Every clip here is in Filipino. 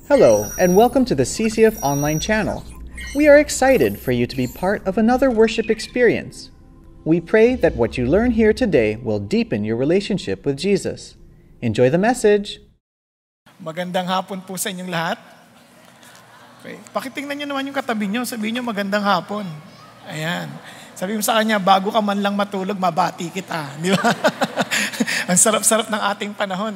Hello, and welcome to the CCF Online channel. We are excited for you to be part of another worship experience. We pray that what you learn here today will deepen your relationship with Jesus. Enjoy the message. Magandang hapon po sa inyong lahat. Okay. Pakitingnan nyo naman yung katabi nyo, sabihin nyo magandang hapon. Ayan. Sabi mo sa kanya, bago ka man lang matulog, mabati kita. Di ba? Ang sarap-sarap ng ating panahon.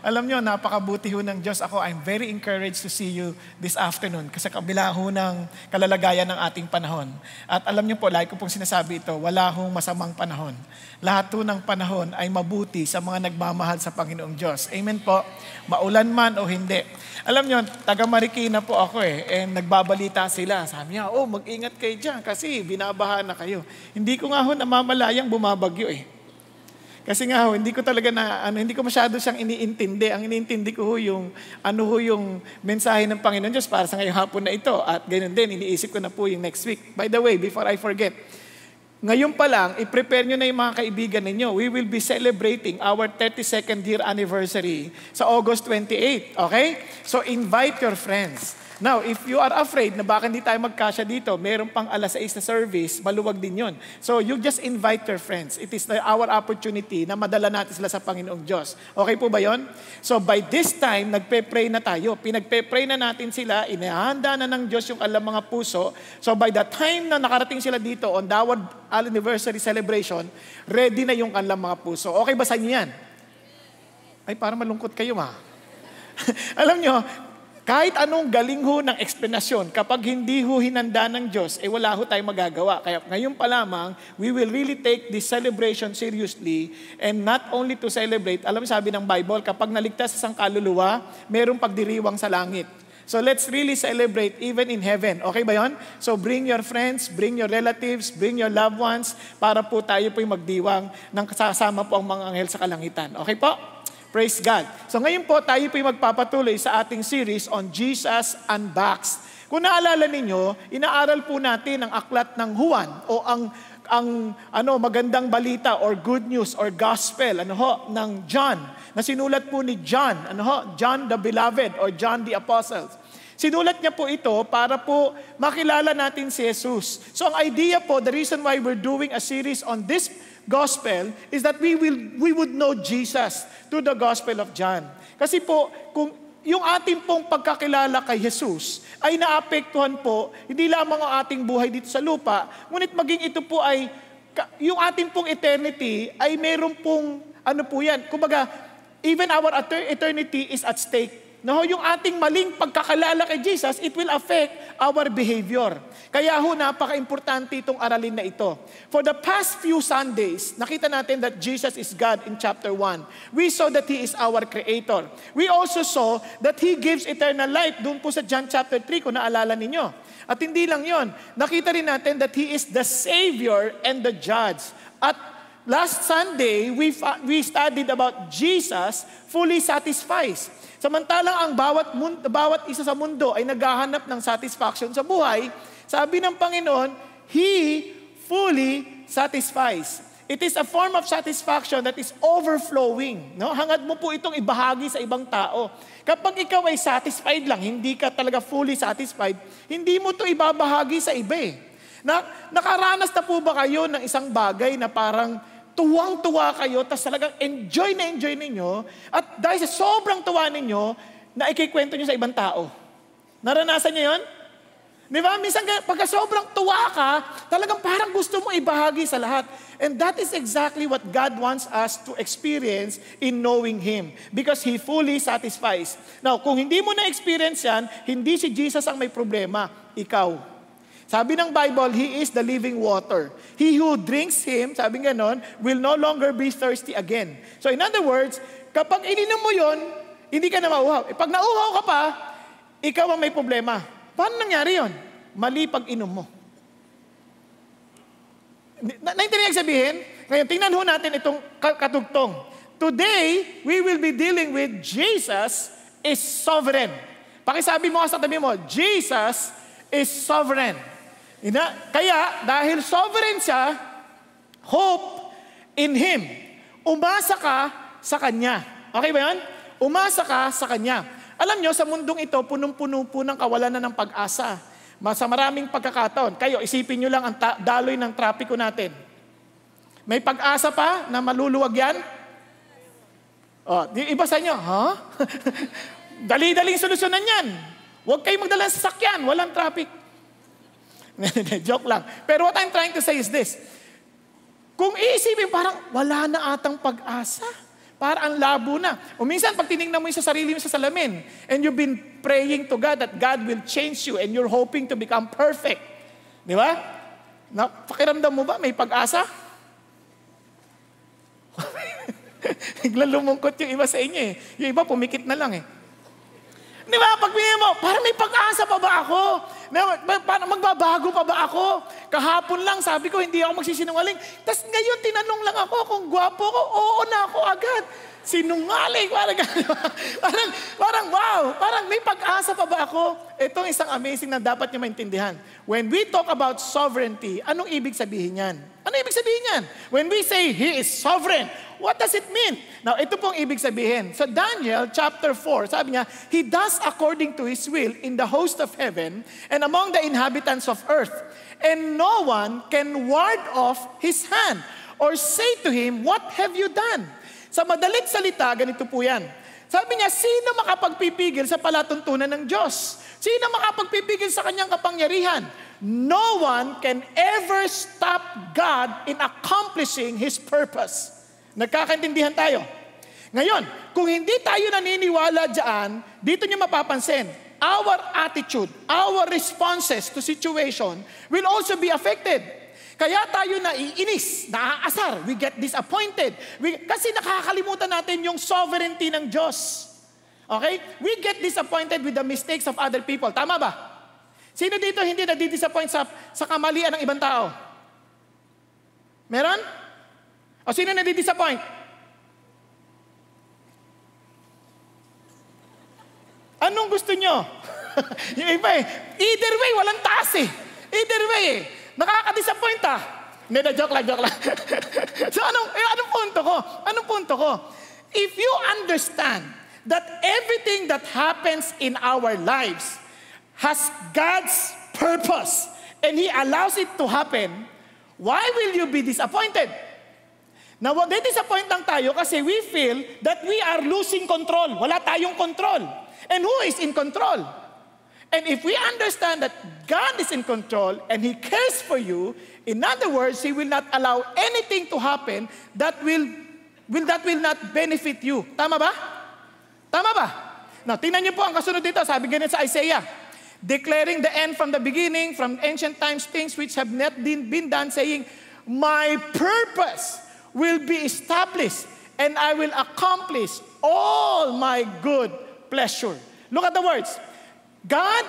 Alam nyo, napakabuti ho ng Diyos. I'm very encouraged to see you this afternoon kasi kabila ho ng kalalagayan ng ating panahon. At alam nyo po, lagi ko pong sinasabi ito, wala hong masamang panahon. Lahat ho ng panahon ay mabuti sa mga nagmamahal sa Panginoong Diyos. Amen po. Maulan man o hindi. Alam nyo, taga Marikina po ako and nagbabalita sila. Sabi niya, mag-ingat kayo dyan kasi binabaha na kayo. Hindi ko nga ho namamalayang bumabagyo Kasi nga hindi ko talaga hindi ko masyado siyang iniintindi. Ang iniintindi ko yung mensahe ng Panginoon Diyos para sa ngayong hapon na ito. At ganoon din, iniisip ko na po yung next week. By the way, before I forget, ngayon pa lang, i-prepare nyo na yung mga kaibigan ninyo. We will be celebrating our 32nd year anniversary sa August 28. Okay? So invite your friends. Now, if you are afraid na baka hindi tayo magkasya dito, meron pang 6:00 na service, maluwag din yun. So, you just invite your friends. It is our opportunity na madala natin sila sa Panginoong Diyos. Okay po ba yun? So, by this time, nagpe-pray na tayo. Pinagpe-pray na natin sila, inihanda na ng Diyos yung alam mga puso. So, by the time na nakarating sila dito on our anniversary celebration, ready na yung kanilang mga puso. Okay ba sa inyo yan? Ay, parang malungkot kayo Alam nyo, kahit anong galing ho ng eksplanasyon, kapag hindi ho hinanda ng Diyos, wala ho tayong magagawa. Kaya ngayon pa lamang, we will really take this celebration seriously and not only to celebrate. Alam mo sabi ng Bible, kapag naligtas sa isang kaluluwa, merong pagdiriwang sa langit. So let's really celebrate even in heaven. Okay ba yon? So bring your friends, bring your relatives, bring your loved ones para po tayo po magdiwang ng kasama po ang mga anghel sa kalangitan. Okay po? Praise God. So ngayon po, tayo po magpapatuloy sa ating series on Jesus Unboxed. Kung naalala ninyo, inaaral po natin ang aklat ng Juan o ang magandang balita or good news or gospel ng John na sinulat po ni John, John the Beloved or John the Apostle. Sinulat niya po ito para po makilala natin si Jesus. So ang idea po, the reason why we're doing a series on this gospel is that we would know Jesus through the gospel of John. Kasi po, kung yung ating pong pagkakilala kay Jesus ay naapektuhan po, hindi lamang ang ating buhay dito sa lupa, ngunit maging ito po ay, yung ating pong eternity ay meron pong, kumbaga, even our eternity is at stake. Yung ating maling pagkakalala kay Jesus, it will affect our behavior. Kaya napaka-importante itong aralin na ito. For the past few Sundays, nakita natin that Jesus is God in chapter 1. We saw that He is our Creator. We also saw that He gives eternal life doon po sa John chapter 3, kung naalala ninyo. At hindi lang yon, nakita rin natin that He is the Savior and the Judge. At last Sunday, we studied about Jesus fully satisfies. Samantalang ang bawat isa sa mundo ay naghahanap ng satisfaction sa buhay, sabi ng Panginoon, He fully satisfies. It is a form of satisfaction that is overflowing. Hangad mo po itong ibahagi sa ibang tao. Kapag ikaw ay satisfied lang, hindi ka talaga fully satisfied, hindi mo ito ibabahagi sa iba Nakaranas na po ba kayo ng isang bagay na parang tuwang-tuwa kayo, tapos talagang enjoy ninyo, at dahil sa sobrang tuwa ninyo, na ikikwento nyo sa ibang tao. Naranasan nyo yun? Di ba? Minsan, pagka sobrang tuwa ka, talagang parang gusto mo ibahagi sa lahat. And that is exactly what God wants us to experience in knowing Him. Because He fully satisfies. Now, kung hindi mo na-experience yan, hindi si Jesus ang may problema, ikaw. Sabi ng Bible, He is the living water. He who drinks Him, sabi ganon, will no longer be thirsty again. So in other words, kapag ininom mo yon, hindi ka na mauhaw. Pag nauhaw ka pa, ikaw ang may problema. Paano nangyari yon? Mali pag inom mo. Naintindihan sabihin? Ngayon, tingnan ho natin itong katugtong. Today, we will be dealing with Jesus is sovereign. Pakisabi mo sa tabi mo, Jesus is sovereign. Kaya, dahil sovereign siya, hope in Him. Umasa ka sa Kanya. Okay ba yan? Umasa ka sa Kanya. Alam nyo, sa mundong ito, punong-puno po ng kawalan na ng pag-asa. Sa maraming pagkakataon. Kayo, isipin nyo lang ang daloy ng trapiko natin. May pag-asa pa na maluluwag yan? Di iba sa inyo, Dali-daling solusyonan yan. Huwag kayong magdala ng sasakyan, walang traffic. Joke lang. Pero what I'm trying to say is this. Kung iisipin, parang wala na atang pag-asa. Parang ang labo na. O minsan, pag tinignan mo yung sa sarili mo sa salamin, and you've been praying to God that God will change you and you're hoping to become perfect. Di ba? Pakiramdam mo ba may pag-asa? Biglang lumungkot yung iba sa inyo eh. Yung iba pumikit na lang eh. Di ba? Pag pinili mo, parang may pag-asa pa ba ako? Parang magbabago pa ba ako? Kahapon lang, sabi ko, hindi ako magsisinungaling. Tapos ngayon, tinanong lang ako kung gwapo ko. Oo na ako agad. Sinungaling. Parang wow. Parang may pag-asa pa ba ako? Ito isang amazing na dapat niyo maintindihan. When we talk about sovereignty, anong ibig sabihin yan? Ano ibig sabihin yan? When we say He is sovereign, what does it mean? Now, ito pong ibig sabihin. So Daniel chapter 4, sabi niya, He does according to His will in the host of heaven and among the inhabitants of earth. And no one can ward off His hand or say to Him, what have you done? Sa madalit salita, ganito po yan. Sabi niya, sino makapagpipigil sa palatuntunan ng Diyos? Sino makapagpipigil sa kanyang kapangyarihan? No one can ever stop God in accomplishing His purpose. Nagkakaintindihan tayo. Ngayon, kung hindi tayo naniniwala dyan, dito nyo mapapansin, our attitude, our responses to situation will also be affected. Kaya tayo naiinis, naaasar, we get disappointed. Kasi nakakalimutan natin yung sovereignty ng Diyos. Okay? We get disappointed with the mistakes of other people. Tama ba? Sino dito hindi nadidisappoint sa kamalian ng ibang tao? Meron? O sino nadidisappoint? Anong gusto nyo? Yung iba eh. Either way, walang taas eh. Either way eh. Nakaka-disappoint joke lang. So anong punto ko? Anong punto ko? If you understand that everything that happens in our lives has God's purpose and He allows it to happen, why will you be disappointed? Now, disappoint lang tayo kasi we feel that we are losing control. Wala tayong control. And who is in control? And if we understand that God is in control and He cares for you, in other words, He will not allow anything to happen that will not benefit you. Tama ba? Tama ba? Now, tingnan niyo po ang kasunod dito. Sabi ganyan sa Isaiah. Declaring the end from the beginning, from ancient times, things which have not been done, saying, my purpose will be established and I will accomplish all my good pleasure. Look at the words. God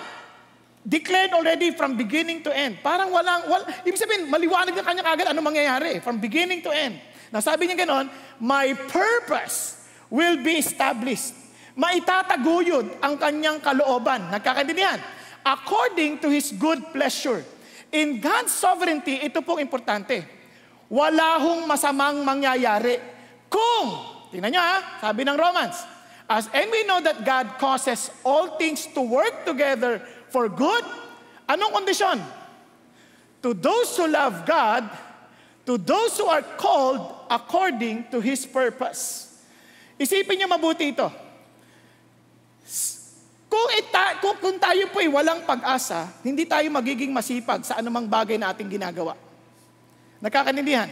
declared already from beginning to end. Parang ibig sabihin, maliwanag na kanya kagad ano mangyayari from beginning to end. Nasabi niya ganon, my purpose will be established. Maitataguyod ang kanyang kalooban. Nagkakaintindihan? According to His good pleasure. In God's sovereignty, ito pong importante. Wala hong masamang mangyayari. Kung, tingnan nyo sabi ng Romans, and we know that God causes all things to work together for good. Anong kondisyon? To those who love God, to those who are called according to His purpose. Isipin niyo mabuti ito. Kung tayo po ay walang pag-asa, hindi tayo magiging masipag sa anumang bagay na ating ginagawa. Nakakaintindihan?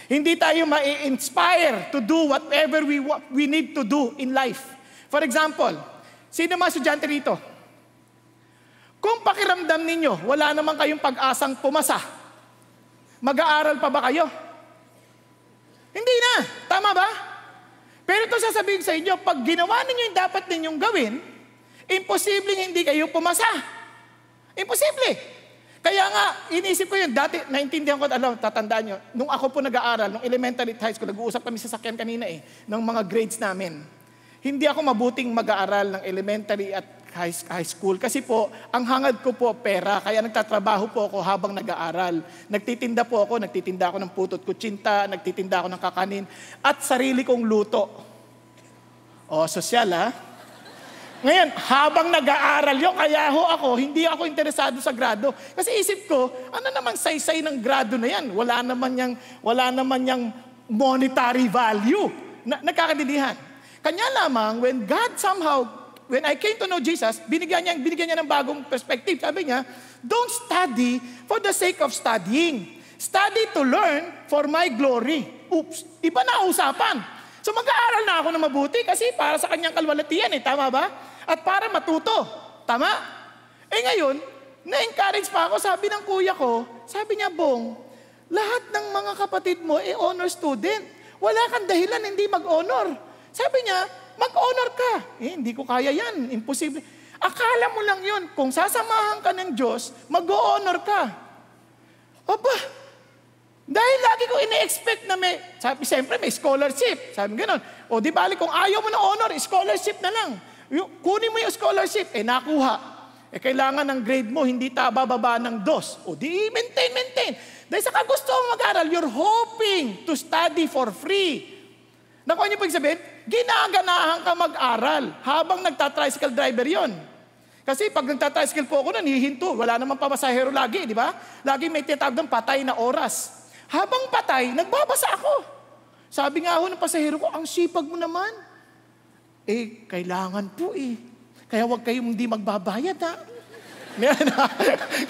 Hindi tayo ma-inspire to do whatever we need to do in life. For example, sino mga estudyante rito? Kung pakiramdam ninyo, wala naman kayong pag-asang pumasa, mag-aaral pa ba kayo? Hindi na. Tama ba? Pero ito sasabihin sa inyo, pag ginawa ninyo yung dapat ninyong gawin, imposibleng hindi kayo pumasa. Imposible. Kaya nga, inisip ko yun. Dati, naintindihan ko, tatandaan nyo, nung ako po nag-aaral, nung elementary at high school, nag-uusap kami sa sakyan kanina ng mga grades namin. Hindi ako mabuting mag-aaral ng elementary at high school. Kasi po, ang hangad ko po pera. Kaya nagtatrabaho po ako habang nag-aaral. Nagtitinda ako ng putot kutsinta, nagtitinda ako ng kakanin, at sarili kong luto. O, sosyal Ngayon, habang nag-aaral yun, kaya ako, hindi ako interesado sa grado. Kasi isip ko, ano namang saysay ng grado na yan? Wala naman yang monetary value. Nagkakadilihan. Kanya lamang, when I came to know Jesus, binigyan niya ng bagong perspective. Sabi niya, don't study for the sake of studying. Study to learn for my glory. Oops, iba na usapan. So mag-aaral na ako na mabuti kasi para sa kanyang kalwalatian tama ba? At para matuto, tama? Ngayon, na-encourage pa ako, sabi ng kuya ko, sabi niya, Bong, lahat ng mga kapatid mo honor student. Wala kang dahilan hindi mag-honor. Sabi niya, mag-honor ka. Hindi ko kaya yan, imposible. Akala mo lang yun, kung sasamahan ka ng Diyos, mag-honor ka. Aba, dahil lagi ko ine-expect na siyempre may scholarship. Sabi gano'n. O di bali, kung ayaw mo na honor, scholarship na lang. Kunin mo yung scholarship, nakuha. Kailangan ng grade mo, hindi bababa ng 2. O di maintain. Dahil sa kagusto mo mag-aral, you're hoping to study for free. Nakuha niyo po yung sabihin? Ginaganahan ka mag-aral habang nagta-tricycle driver yon. Kasi pag nagta-tricycle po ako nun, hihinto. Wala naman pamasahero lagi, di ba? Lagi may tinatawag ng patay na oras. Habang patay, nagbabasa ako. Sabi nga ako ng pasahero ko, ang sipag mo naman. Kailangan po Kaya huwag kayong hindi magbabayad ha.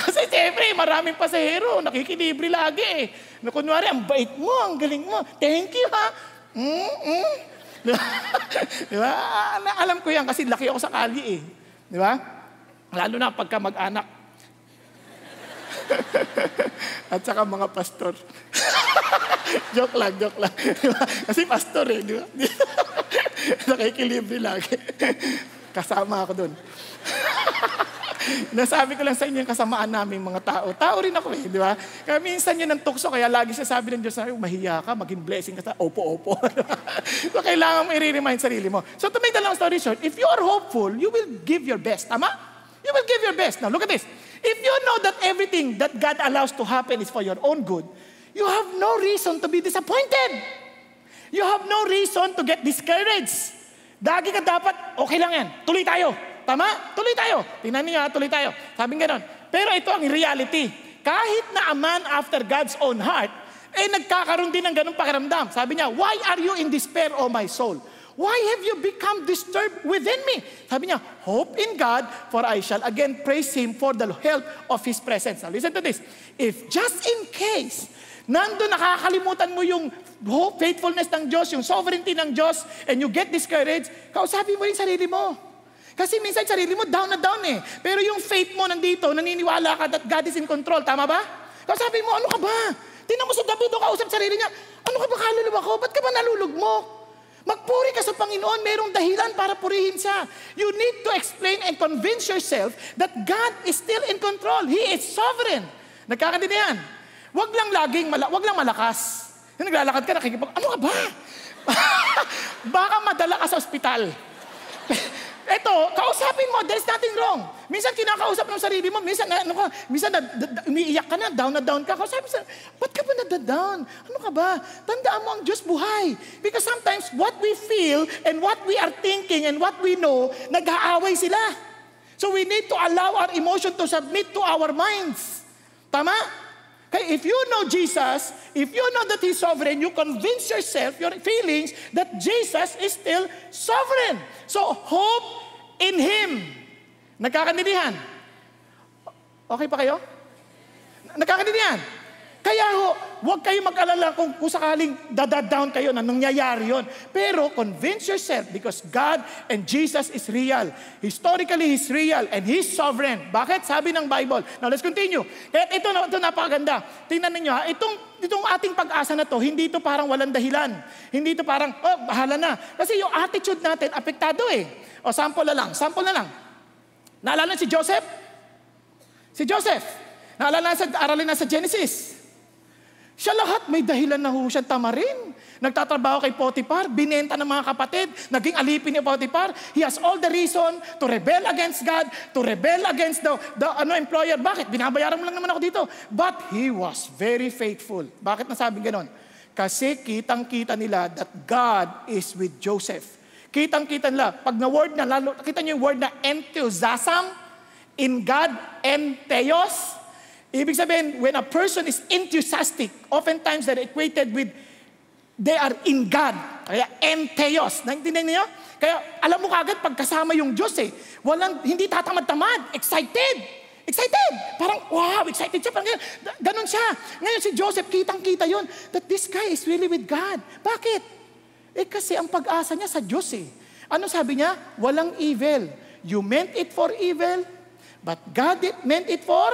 Kasi siyempre, maraming pasahero, nakikilibre lagi Na kunwari, ang bait mo, ang galing mo. Thank you ha. Diba? Alam ko yan kasi laki ako sa kalye Diba? Lalo na pagka mag-anak. At saka mga pastor. joke lang. Diba? Kasi pastor diba? Nakikilibre lagi. Kasama ako dun. Nasabi ko lang sa inyo yung kasamaan namin mga tao. Tao rin ako di ba? Kaya minsan yun ang tukso, kaya lagi siya sabi ng Diyos, mahiya ka, maging blessing ka sa opo. So kailangan mo i-remind sarili mo. So to make the long story short, if you are hopeful, you will give your best. Tama? You will give your best. Now look at this. If you know that everything that God allows to happen is for your own good, you have no reason to be disappointed. You have no reason to get discouraged. Dagi ka dapat, okay lang yan, tuloy tayo. Tama? Tuloy tayo. Tingnan niyo, tuloy tayo. Sabing ganon. Pero ito ang reality. Kahit na a man after God's own heart, nagkakaroon din ng ganong pakiramdam. Sabi niya, why are you in despair, O my soul? Why have you become disturbed within me? Sabi niya, hope in God, for I shall again praise Him for the help of His presence. Now listen to this. If just in case, nandun nakakalimutan mo yung hope, faithfulness ng Diyos, yung sovereignty ng Diyos, and you get discouraged, kausapin mo rin sarili mo. Kasi minsan sarili mo down na down Pero yung faith mo nandito, naniniwala ka that God is in control. Tama ba? Kausapin mo, ano ka ba? Tingnan mo sa David, kausap sarili niya, ano ka ba kaluluwa ko? Ba't ka ba nalulugmok? Magpuri ka sa Panginoon, mayroong dahilan para purihin siya. You need to explain and convince yourself that God is still in control. He is sovereign. Nagkakaintindihan? Wag lang malakas. Yung naglalakad ka, ano ka ba? Baka madala ka sa ospital. Eto, kausapin mo, there's nothing wrong. Minsan kinakausap ng sarili mo, minsan umiiyak ka na down ka. Kausapin mo, ba't ka ba nadadown? Ano ka ba? Tandaan mo ang Diyos buhay. Because sometimes what we feel and what we are thinking and what we know, nag-aaway sila. So we need to allow our emotion to submit to our minds. Tama? Kaya if you know Jesus, if you know that He's sovereign, you convince yourself, your feelings, that Jesus is still sovereign. So, hope in Him. Nagkakaintindihan? Okay pa kayo? Nagkakaintindihan? Kaya huwag kayo mag-alala kung sakaling down kayo na nangyayari yon. Pero convince yourself because God and Jesus is real. Historically, He's real and He's sovereign. Bakit? Sabi ng Bible. Now, let's continue. Kaya ito napakaganda. Tingnan ninyo itong ating pag-asa na to, hindi ito parang walang dahilan. Hindi ito parang, bahala na. Kasi yung attitude natin, apektado O, sample na lang. Naalala si Joseph? Naalala aralin na sa Genesis. Siya lahat may dahilan na siyang tamarin. Nagtatrabaho kay Potiphar, binenta ng mga kapatid, naging alipin ni Potiphar. He has all the reason to rebel against God, to rebel against the employer. Bakit? Binabayaran mo lang naman ako dito. But he was very faithful. Bakit nasabing ganon? Kasi kitang-kita nila that God is with Joseph. Kitang-kita nila. Pag na word na, lalo, kita niyo yung word na enthusiasm, in God, entheos. Ibig sabihin, when a person is enthusiastic, oftentimes they're equated with, they are in God. Kaya entheos. Naintindihan niyo? Kaya alam mo kagad, pag kasama yung Diyos hindi tatamad-tamad, excited. Excited! Parang, wow, excited siya. Parang ganun siya. Ngayon si Joseph, kitang-kita yun, that this guy is really with God. Bakit? Kasi ang pag-asa niya sa Diyos Ano sabi niya? Walang evil. You meant it for evil, but God meant it for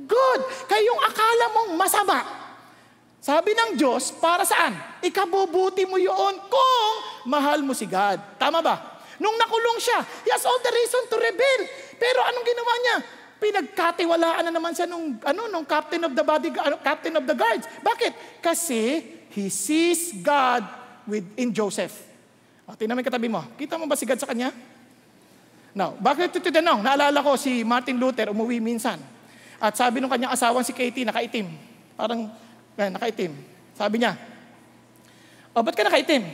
good. Kaya yung akala mong masama, sabi ng Diyos, para saan? Ikabubuti mo yun kung mahal mo si God. Tama ba? Nung nakulong siya, he has all the reason to rebel. Pero anong ginawa niya? Pinagkatiwalaan na naman siya nung captain of the captain of the guards. Bakit? Kasi he sees God in Joseph. Tingnan mo yung katabi mo. Kita mo ba si God sa kanya? Now, bakit ito tinanong? Naalala ko si Martin Luther, umuwi minsan. At sabi nung kanyang asawang si Katie, nakaitim. Parang, nakaitim. Sabi niya, ba't ka nakaitim?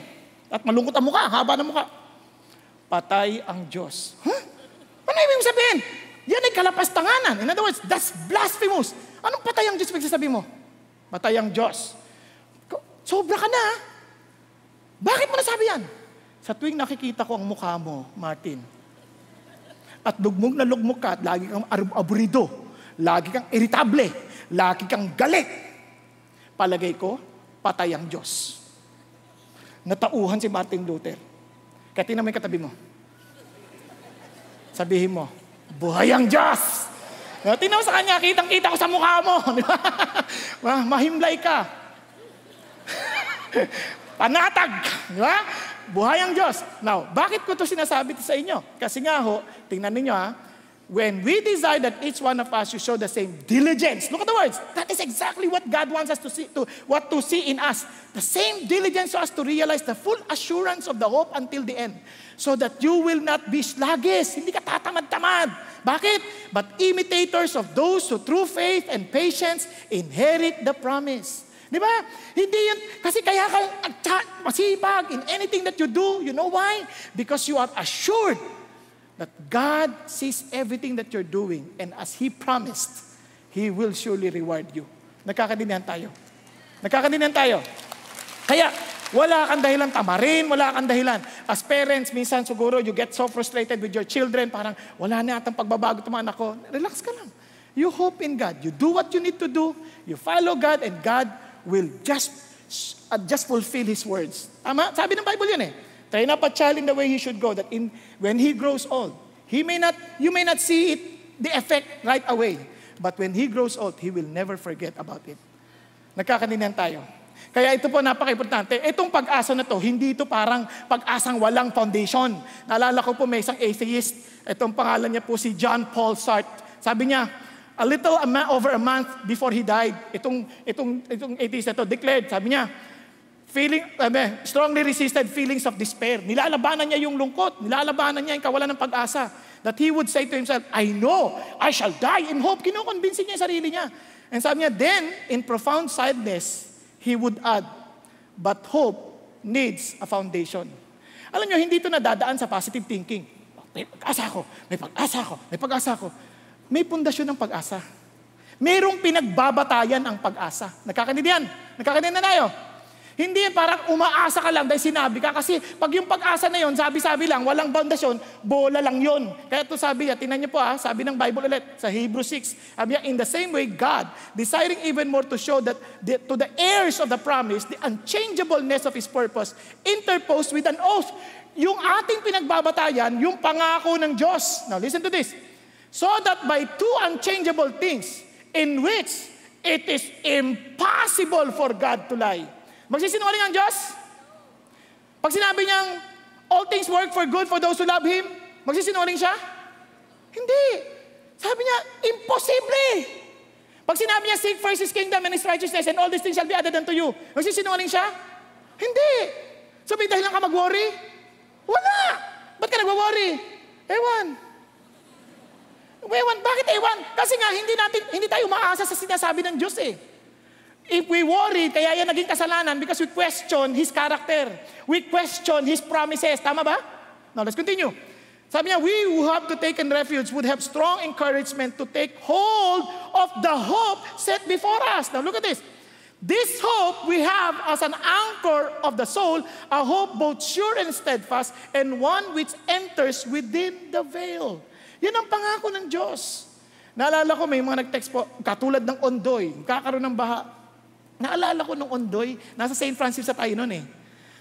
At malungkot ang mukha, haba ng mukha. Patay ang Diyos. Huh? Ano ibig sabihin? Yan ay kalapastanganan. In other words, that's blasphemous. Anong patay ang Diyos pagsasabi mo? Patay ang Diyos. Sobra ka na. Bakit mo nasabi yan? Sa tuwing nakikita ko ang mukha mo, Martin, at lugmok na lugmok ka, at lagi kang aburido, lagi kang irritable, lagi kang galit, palagay ko, patay ang Diyos. Natauhan si Martin Luther. Kaya tingnan mo yung katabi mo. Sabihin mo, buhay ang Diyos! Tingnan mo sa kanya, kitang-kita ko sa mukha mo. Mahimlay ka. Panatag. Di ba? Buhay ang Diyos. Now, bakit ko ito sinasabi sa inyo? Kasi nga tingnan ninyo when we desire that each one of us should show the same diligence. Look at the words. That is exactly what God wants us to see in us. The same diligence so as to realize the full assurance of the hope until the end. So that you will not be sluggish. Hindi ka tatamad-tamad. Bakit? But imitators of those who through faith and patience inherit the promise. Di ba? Hindi yun. Kasi kaya ka masipag in anything that you do. You know why? Because you are assured that God sees everything that you're doing, and as He promised, He will surely reward you. Nagkakaintindihan tayo. Nagkakaintindihan tayo. Kaya, wala kang dahilan tamarin, wala kang dahilan. As parents, minsan siguro you get so frustrated with your children, parang wala na atang pagbabago itong mga anak ko. Relax ka lang. You hope in God. You do what you need to do. You follow God, and God will just fulfill His words. Tama? Sabi ng Bible yun Train up a child in the way he should go, that when he grows old, you may not see the effect right away, but when he grows old, he will never forget about it. Nagkakanindihan tayo. Kaya ito po napaka-importante. Itong pag-asa na to, hindi ito parang pag-asang walang foundation. Naalala ko po may isang atheist, itong pangalan niya po si John Paul Sartre. Sabi niya, over a month before he died, itong atheist na to declared, sabi niya, strongly resisted feelings of despair. Nilalabanan niya yung lungkot. Nilalabanan niya yung kawalan ng pag-asa. That he would say to himself, I know, I shall die in hope. Kinukonvince niya yung sarili niya. And sabi niya, then, in profound sadness, he would add, but hope needs a foundation. Alam niyo, hindi ito nadadaan sa positive thinking. May pag-asa ako, may pag-asa ako, may pag-asa ako. May pundasyon ng pag-asa. Merong pinagbabatayan ang pag-asa. Nagkakaintindihan? Nagkakaintindihan na tayo? Hindi parang umaasa ka lang dahil sinabi ka. Kasi pag yung pag-asa na yon, sabi-sabi lang, walang foundasyon, bola lang yon. Kaya ito sabi niya, tingnan niyo po sabi ng Bible ulit, sa Hebrews 6, sabi niya, in the same way, God, desiring even more to show that to the heirs of the promise, the unchangeableness of His purpose, interposed with an oath. Yung ating pinagbabatayan, yung pangako ng Diyos. Now listen to this. So that by two unchangeable things, in which it is impossible for God to lie. Magsisinungaling ang Diyos? Pag sinabi niyang, all things work for good for those who love Him, magsisinungaling siya? Hindi. Sabi niya, imposible. Pag sinabi niya, seek first His kingdom and His righteousness, and all these things shall be added unto you, magsisinungaling siya? Hindi. So may dahilan ka mag-worry? Wala. Ba't ka nag-worry? Ewan. Bakit ewan? Kasi nga, hindi tayo umaasa sa sinasabi ng Diyos If we worry, kaya yan naging kasalanan because we question His character. We question His promises. Tama ba? Now, let's continue. Sabi niya, we who have to take in refuge would have strong encouragement to take hold of the hope set before us. Now, look at this. This hope we have as an anchor of the soul, a hope both sure and steadfast, and one which enters within the veil. Yan ang pangako ng Diyos. Naalala ko, may mga nag-text po, katulad ng Ondoy, kakaroon ng baha. Naalala ko nung Ondoy, nasa St. Francis sa tayo noon eh.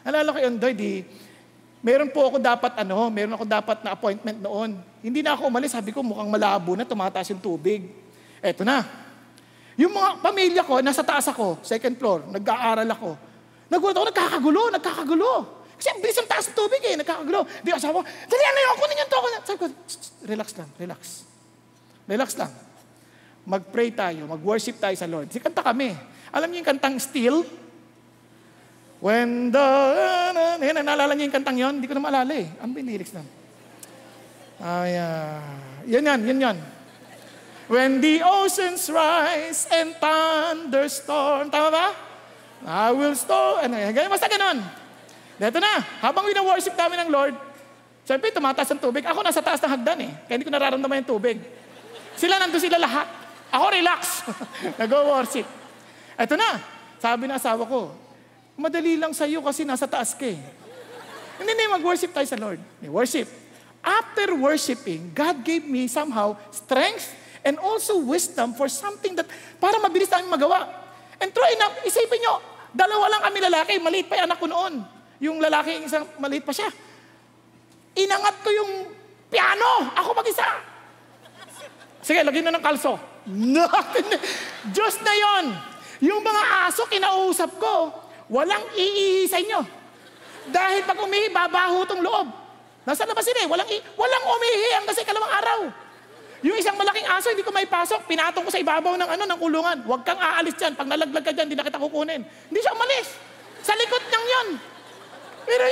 Naalala ko yung Ondoy, meron ako dapat na appointment noon. Hindi na ako umalis, sabi ko mukhang malabo na, tumataas yung tubig. Eto na. Yung mga pamilya ko, nasa taas ako, second floor, nag-aaral ako. Nagulat ako, nagkakagulo. Kasi ang bilis ang taas ng tubig eh, nagkakagulo. Di ako sabi ko, dali ano yung kunin yung toko. Sabi ko, relax lang. Mag-pray tayo, mag-worship tayo sa Lord. Kanta kami. Alam niyo yung kantang Still? When the... naalala niyo yung kantang yon? Hindi ko na maalala eh. Ano ba yung lyrics na? Yan. When the oceans rise and thunderstorm. Tama ba? I will storm. Basta ganon. Dito na. Habang wina-worship namin ng Lord, siyempre tumataas ang tubig. Ako nasa taas ng hagdan eh. Kaya hindi ko nararamdaman yung tubig. Nandun sila lahat. Ako relax. Nag-worship. Ito na. Sabi ng asawa ko, madali lang sa'yo kasi nasa taas ka eh. Hindi, mag-worship tayo sa Lord. Worship. After worshiping, God gave me somehow strength and also wisdom for something that para mabilis namin magawa. And true enough, isipin nyo, dalawa lang kami lalaki, maliit pa yung anak ko noon. Yung lalaki, isang maliit pa siya. Inangat ko yung piano, ako mag-isa. Sige, lagyan na ng kalso. No, Diyos na yon. Yung mga aso, kinausap ko, walang iihi sa inyo. Dahil pag umihi, babaho itong loob. Nasa labas sila eh, walang umihi ang kasi kalawang araw. Yung isang malaking aso, hindi ko may pasok, pinatong ko sa ibabaw ng kulungan. Huwag kang aalis dyan, pag nalaglag ka dyan, hindi na kita kukunin. Hindi siya umalis. Sa likod niyang yun. Pero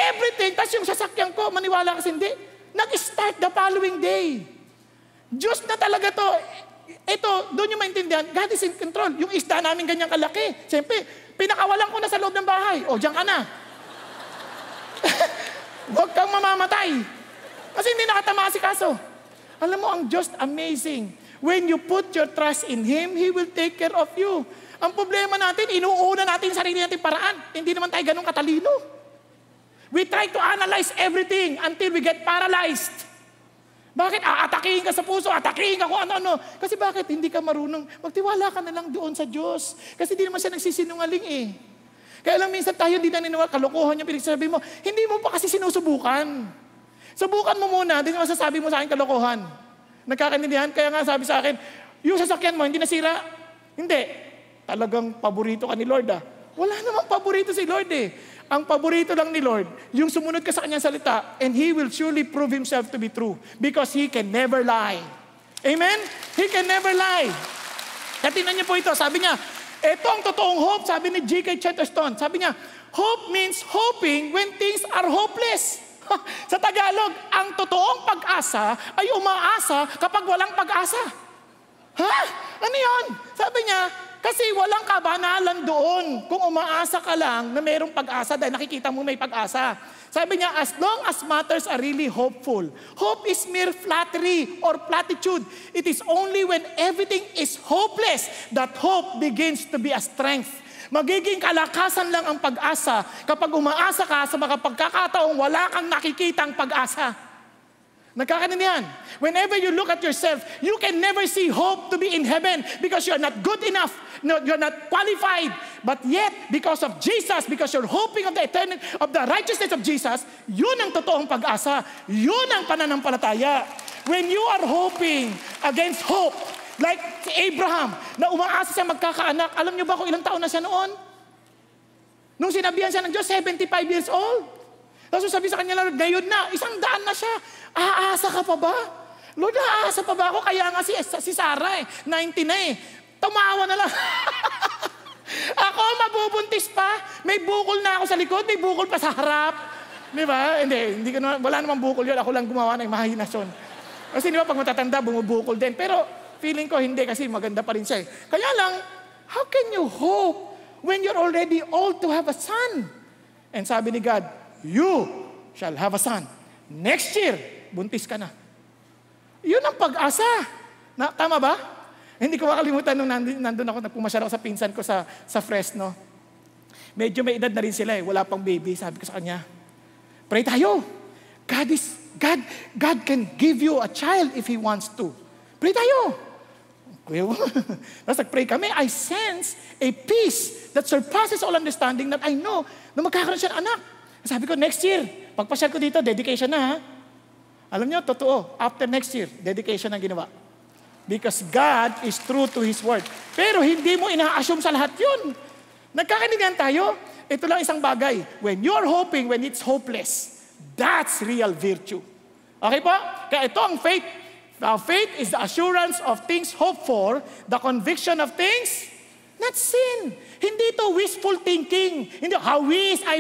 everything, tas yung sasakyan ko, maniwala kasi hindi, nag-start the following day. Diyos na talaga to. Ito, doon yung maintindihan, God is in control. Yung isda namin ganyang kalaki. Siyempre, pinakawalan ko na sa loob ng bahay. O, diyan ka na. Huwag kang mamamatay. Kasi hindi nakatama si kaso. Alam mo, ang Diyos, amazing. When you put your trust in Him, He will take care of you. Ang problema natin, inuuna natin sarili natin paraan. Hindi naman tayo ganun katalino. We try to analyze everything until we get paralyzed. Bakit? Atakihin ka sa puso, atakihin ka kung ano-ano. Kasi bakit? Hindi ka marunong. Magtiwala ka na lang doon sa Diyos. Kasi di naman siya nagsisinungaling eh. Kaya lang minsan tayo di naniniwala, kalokohan yung pinagsasabi mo, hindi mo pa kasi sinusubukan. Subukan mo muna, di naman sasabi mo sa akin kalokohan. Nagkakaintindihan? Kaya nga sabi sa akin, yung sasakyan mo, hindi nasira. Hindi. Talagang paborito ka ni Lord ah. Wala namang paborito si Lord eh. Ang paborito lang ni Lord, yung sumunod ka sa kanyang salita, and He will surely prove Himself to be true because He can never lie. Amen? He can never lie. Kaya tingnan niyo po ito, sabi niya, ito ang totoong hope, sabi ni G.K. Chesterton. Sabi niya, hope means hoping when things are hopeless. Sa Tagalog, ang totoong pag-asa ay umaasa kapag walang pag-asa. Ha? Ano yun? Sabi niya, kasi walang kabanalan doon kung umaasa ka lang na mayroong pag-asa dahil nakikita mo may pag-asa. Sabi niya, as long as matters are really hopeful, hope is mere flattery or platitude. It is only when everything is hopeless that hope begins to be a strength. Magiging kalakasan lang ang pag-asa kapag umaasa ka sa mga pagkakataong wala kang nakikitang pag-asa. Nagkakanindihan? Whenever you look at yourself, you can never see hope to be in heaven because you're not good enough. No, you're not qualified. But yet, because of Jesus, because you're hoping of the eternity, of the righteousness of Jesus, yun ang totoong pag-asa. Yun ang pananampalataya. When you are hoping against hope, like si Abraham, na umaasa siya magkakaanak, alam niyo ba kung ilang taon na siya noon? Nung sinabihan siya ng Diyos, 75 years old. Tapos sabi sa kanya, Lord, ngayon na, 100 na siya. Aasa ka pa ba? Lord, aasa pa ba ako? Kaya nga si Sarah 90 na eh. Tumawa na lang. Ako, mabubuntis pa. May bukol na ako sa likod, may bukol pa sa harap. Di ba? Hindi ko na, wala namang bukol yun. Ako lang gumawa ng imahinasyon. Kasi di ba, pag matatanda, bumubukol din. Pero feeling ko hindi kasi maganda pa rin siya eh. Kaya lang, How can you hope when you're already old to have a son? And sabi ni God, you shall have a son. Next year, buntis ka na. Yun ang pag-asa. Tama ba? Hindi ko makalimutan nung nandun ako, nagpumasyal ako sa pinsan ko sa Fresno. Medyo may edad na rin sila wala pang baby. Sabi ko sa kanya, pray tayo. God can give you a child if He wants to. Pray tayo. Tapos nag-pray kami, I sense a peace that surpasses all understanding that I know na magkakaroon siya ng anak. Sabi ko, next year, pagpasyal ko dito, dedication na ha. Alam niyo, totoo, after next year, dedication na ginawa. Because God is true to His word. Pero hindi mo ina-assume sa lahat yun. Nagkakaningan tayo, ito lang isang bagay. When you're hoping, when it's hopeless, that's real virtue. Okay po? Kaya ito ang faith. Now, faith is the assurance of things hoped for, the conviction of things not seen. Hindi ito wishful thinking. Hindi, I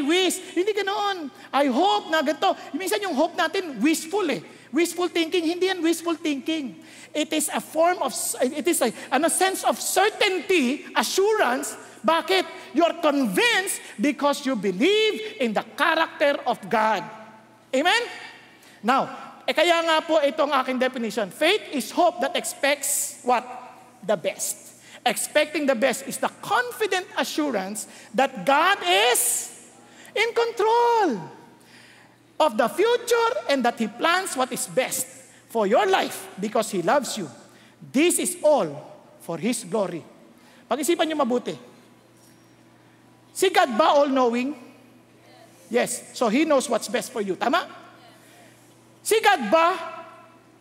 wish. Hindi ganoon. I hope na ganito. Minsan yung hope natin, wishful Wishful thinking, hindi yan wishful thinking. It is a form of, it is a sense of certainty, assurance. Bakit? You're convinced because you believe in the character of God. Amen? Now, kaya nga po itong aking definition. Faith is hope that expects what? The best. Expecting the best is the confident assurance that God is in control of the future and that He plans what is best for your life because He loves you. This is all for His glory. Pag-isipan niyo mabuti. Si God ba all-knowing? Yes. So He knows what's best for you. Tama? Si God ba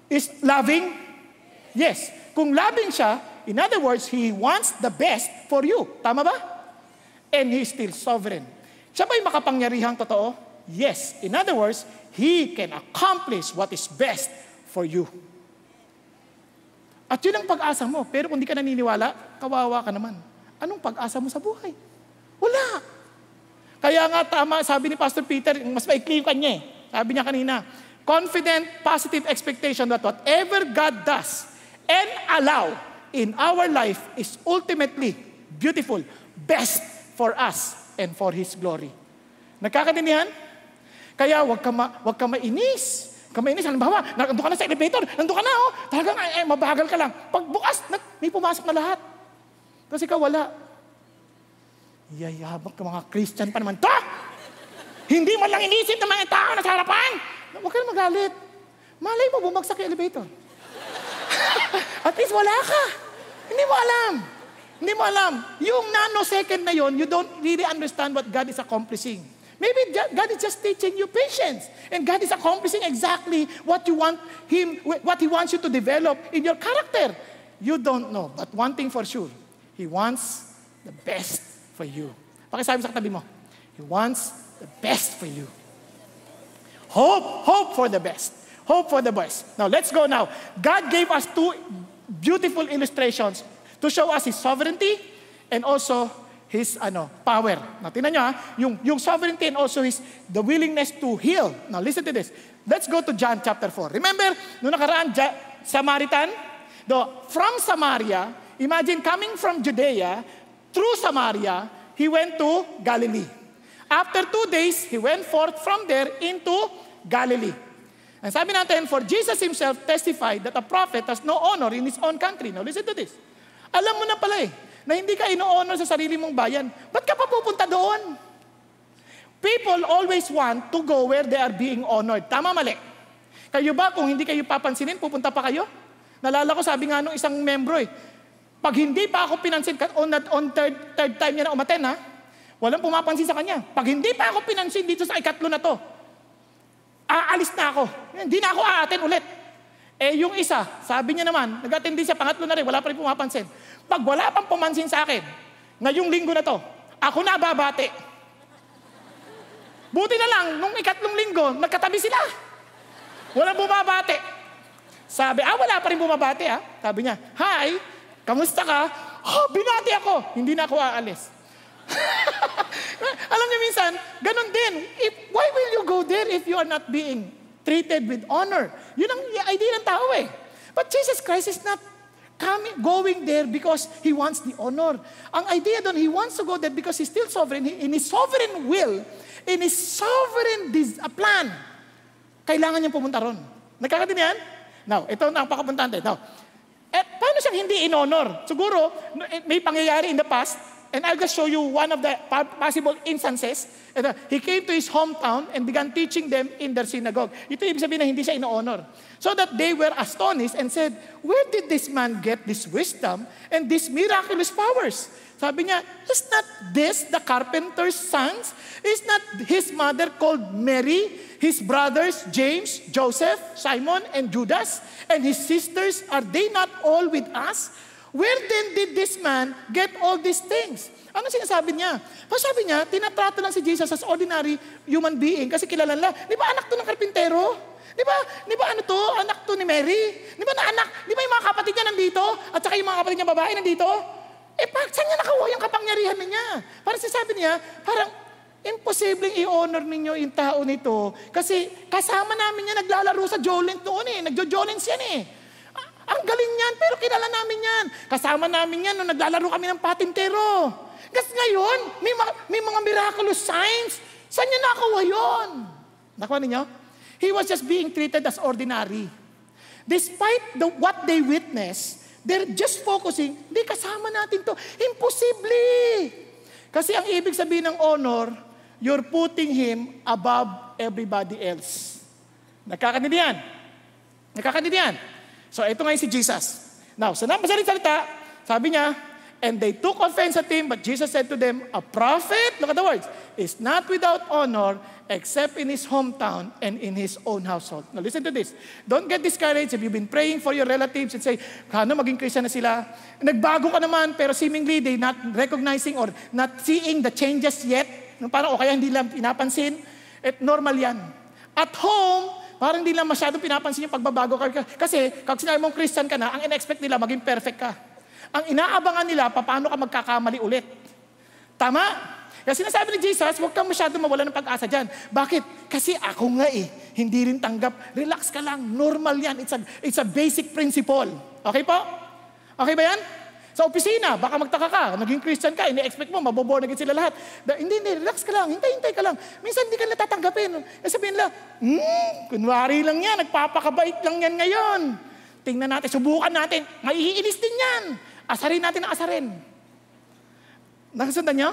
is loving? Yes. Kung loving siya, in other words, He wants the best for you. Tama ba? And He is still sovereign. Siya ba'y makapangyarihang totoo? Yes. In other words, He can accomplish what is best for you. At yun ang pag-asa mo. Pero kung di ka naniniwala, kawawa ka naman. Anong pag-asa mo sa buhay? Wala. Kaya nga tama, sabi ni Pastor Peter, mas maikli yung kanya Sabi niya kanina, confident, positive expectation that whatever God does and allow in our life is ultimately beautiful, best for us and for His glory. Nagkakaintindihan? Kaya wag ka mainis. Halimbawa, nandun ka na sa elevator, nandun ka na, talagang mabagal ka lang. Pagbukas, may pumasok na lahat. Kasi ikaw wala. Yayabang ka mga Christian pa naman to! Hindi man lang inisip ng mga tao na sa harapan! Huwag ka na magalit. Malay mo, bumagsak yung elevator. At least wala ka. Hindi mo alam. Yung nanosecond na yon, you don't really understand what God is accomplishing. Maybe God is just teaching you patience. And God is accomplishing exactly what He wants you to develop in your character. You don't know. But one thing for sure, He wants the best for you. Pakisabi sa katabi mo, He wants the best for you. Hope for the best. Hope for the best. Now, let's go now. God gave us two beautiful illustrations to show us His sovereignty and also His power. Now, tingnan nyo yung sovereignty and also the willingness to heal. Now, listen to this. Let's go to John chapter 4. Remember, nung nakaraan, Samaritan? From Samaria, imagine coming from Judea, through Samaria, He went to Galilee. After 2 days, He went forth from there into Galilee. And sabi natin, for Jesus Himself testified that a prophet has no honor in his own country. Now listen to this. Alam mo na pala na hindi ka ino-honor sa sarili mong bayan. Ba't ka pa pupunta doon? People always want to go where they are being honored. Tama, mali? Kayo ba, kung hindi kayo papansinin, pupunta pa kayo? Nalala ko, sabi nga nung isang membro pag hindi pa ako pinansin, on third time niya na umaten walang pumapansin sa kanya. Pag hindi pa ako pinansin dito sa ikatlo na to, aalis na ako. Hindi na ako aaten ulit. Yung isa, sabi niya naman, nag-attend din siya, pangatlo na rin, wala pa rin pumapansin. Pag wala pang pumansin sa akin, ngayong linggo na to, ako na babati. Buti na lang, nung ikatlong linggo, nagkatabi sila. Walang bumabati. Sabi, wala pa rin bumabati Sabi niya, hi, kamusta ka? Binati ako. Hindi na ako aalis. Alam niyo minsan, ganun din. Why will you go there if you are not being treated with honor? Yun ang idea ng tao But Jesus Christ is not going there because he wants the honor. Ang idea doon, he wants to go there because he's still sovereign. In his sovereign will, in his sovereign plan, kailangan niyang pumunta ron. Nagkakatindihan? Now, ito ang pakapuntahan tayo. Now, paano siyang hindi in-honor? Siguro, may pangyayari in the past, and I'll just show you one of the possible instances. He came to his hometown and began teaching them in their synagogue. Ito ibig sabihin na hindi siya in-honor. So that they were astonished and said, where did this man get this wisdom and these miraculous powers? Sabi niya, is not this the carpenter's sons? Is not his mother called Mary, his brothers James, Joseph, Simon, and Judas? And his sisters, are they not all with us? Where then did this man get all these things? Ano sinasabi niya? Sabi niya, tinatrato lang si Jesus as ordinary human being kasi kilala nila. Di ba anak to ng karpintero? Di ba ano to? Anak to ni Mary? Di ba yung mga kapatid niya nandito? At saka yung mga kapatid niya babae nandito? Saan niya nakuha yung kapangyarihan niya? Parang sinasabi niya, parang imposibleng i-honor ninyo yung tao nito kasi kasama namin niya naglalaro sa Jolent noon Nagjo-Jolent yan Ang galing niyan, pero kilala namin yan. Kasama namin yan nung naglalaro kami ng patintero. Kasi ngayon, may mga miraculous signs. Saan niya nakuha yun? Nakuha ninyo? He was just being treated as ordinary. Despite what they witnessed, they're just focusing, hindi kasama natin to. Imposible! Kasi ang ibig sabihin ng honor, you're putting him above everybody else. Nagkakanindihan? So, ito ngayon si Jesus. Now, sa salita, sabi niya, and they took offense at him, but Jesus said to them, a prophet, look at the words, is not without honor except in his hometown and in his own household. Now, listen to this. Don't get discouraged if you've been praying for your relatives and say, maging Christian na sila. Nagbago ka naman, pero seemingly they not recognizing or not seeing the changes yet. Parang kaya hindi lang pinapansin. Normal yan. At home, parang hindi lang masyadong pinapansin yung pagbabago ka. Kasi, kag sinabi mong Christian ka na, ang in-expect nila, maging perfect ka. Ang inaabangan nila, paano ka magkakamali ulit. Tama? Kasi sinasabi ni Jesus, huwag kang masyadong mawala ng pag-asa dyan. Bakit? Kasi ako nga hindi rin tanggap. Relax ka lang, normal yan. It's a basic principle. Okay po? Okay ba yan? Sa opisina, baka magtaka ka, naging Christian ka, ini-expect mo, maboborn agad sila lahat. Hindi, relax ka lang, hintay ka lang. Minsan hindi ka nila tatanggapin. Sabihin nila, kunwari lang yan, nagpapakabait lang yan ngayon. Tingnan natin, subukan natin, maiinis din yan. Asarin natin ang asarin. Nakasundan niyo?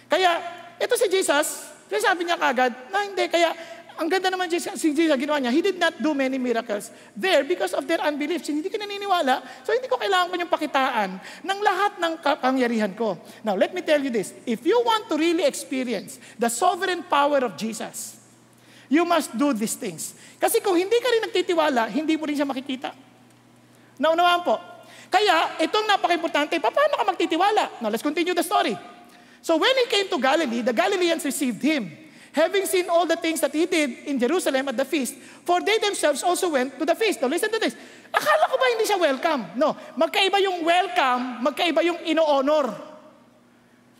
Kaya, ito si Jesus, sabi niya kagad, na hindi, kaya, ang ganda naman si Jesus, ginawa niya, he did not do many miracles there because of their unbelief. Hindi ka naniniwala, so hindi ko kailangan ko yung pakitaan ng lahat ng kapangyarihan ko. Now, let me tell you this. If you want to really experience the sovereign power of Jesus, you must do these things. Kasi kung hindi ka rin nagtitiwala, hindi mo rin siya makikita. Naunawaan po. Kaya, itong napaka-importante, paano ka magtitiwala? Now, let's continue the story. So, when he came to Galilee, the Galileans received him, having seen all the things that he did in Jerusalem at the feast, for they themselves also went to the feast. Now listen to this. Akala ko ba hindi siya welcome? No. Magkaiba yung welcome, magkaiba yung ino-honor.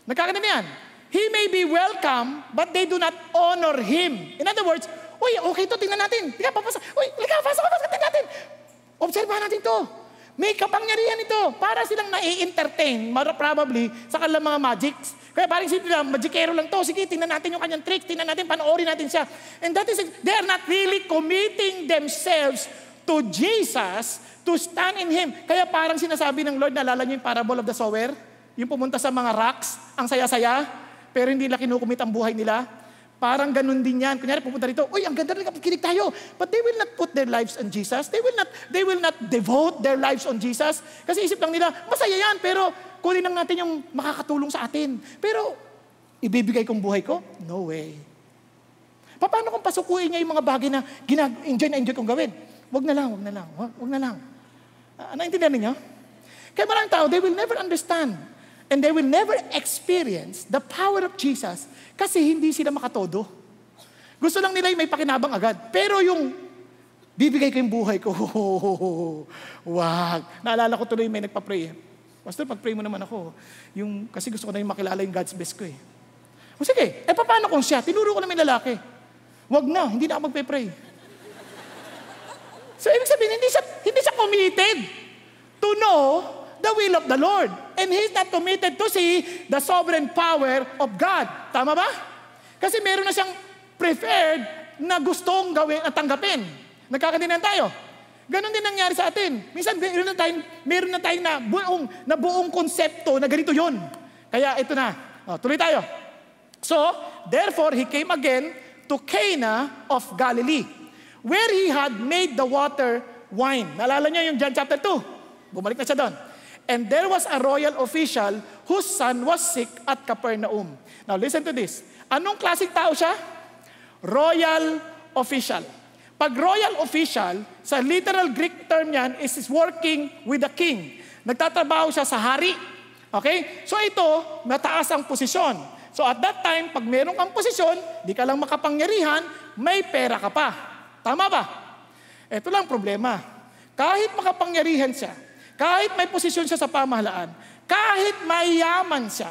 Nagkakanindihan? He may be welcome, but they do not honor him. In other words, okay to, tingnan natin. Pasok tingnan natin. Obserbahan natin to. May kapangyarihan ito. Para silang nai-entertain, probably, sa kanilang mga magics. Kaya parang simple lang, magikero lang to. Sige, tingnan natin yung kanyang trick. Tingnan natin, panoorin natin siya. And that is, they are not really committing themselves to Jesus to stand in Him. Kaya parang sinasabi ng Lord, naalala niyo yung parable of the sower? Yung pumunta sa mga rocks, ang saya-saya, pero hindi nila kinukumit ang buhay nila. Parang ganun din yan. Kunyari, pupunta rito, ang ganda rin kapag kinig tayo. But they will not put their lives on Jesus. They will not devote their lives on Jesus. Kasi isip lang nila, masaya yan, pero kunin lang natin yung makakatulong sa atin. Pero, ibibigay kong buhay ko? No way. Paano kung pasukuin niya yung mga bagay na enjoy kong gawin? Wag na lang. Naintindihan niyo? Kaya maraming tao, they will never understand and they will never experience the power of Jesus kasi hindi sila makatodo. Gusto lang nila yung may pakinabang agad. Pero yung bibigay ko yung buhay ko, wag. Naalala ko tuloy may nagpa-pray. Pastor, pag-pray mo naman ako. Kasi gusto ko na yung makilala yung God's best ko . Sige, paano kung siya? Tinuro ko na may lalaki. Wag na, hindi na ako magpe-pray. So, ibig sabihin, hindi siya committed to know the will of the Lord. And he's not committed to see the sovereign power of God. Tama ba? Kasi meron na siyang preferred na gustong gawin at tanggapin. Nagkakaintindihan tayo. Ganon din nangyari sa atin. Minsan meron na tayong na buong konsepto na ganito yon. Kaya ito na. Tuloy tayo. So, therefore, he came again to Cana of Galilee, where he had made the water wine. Naalala niyo yung John chapter 2. Bumalik na siya doon. And there was a royal official whose son was sick at Capernaum. Now listen to this. Anong klaseng tao siya? Royal official. Pag royal official, sa literal Greek term yan, is working with the king. Nagtatrabaho siya sa hari. Okay? So ito, mataas ang posisyon. So at that time, pag meron kang posisyon, di ka lang makapangyarihan, may pera ka pa. Tama ba? Ito lang problema. Kahit makapangyarihan siya, kahit may posisyon siya sa pamahalaan, kahit mayaman siya,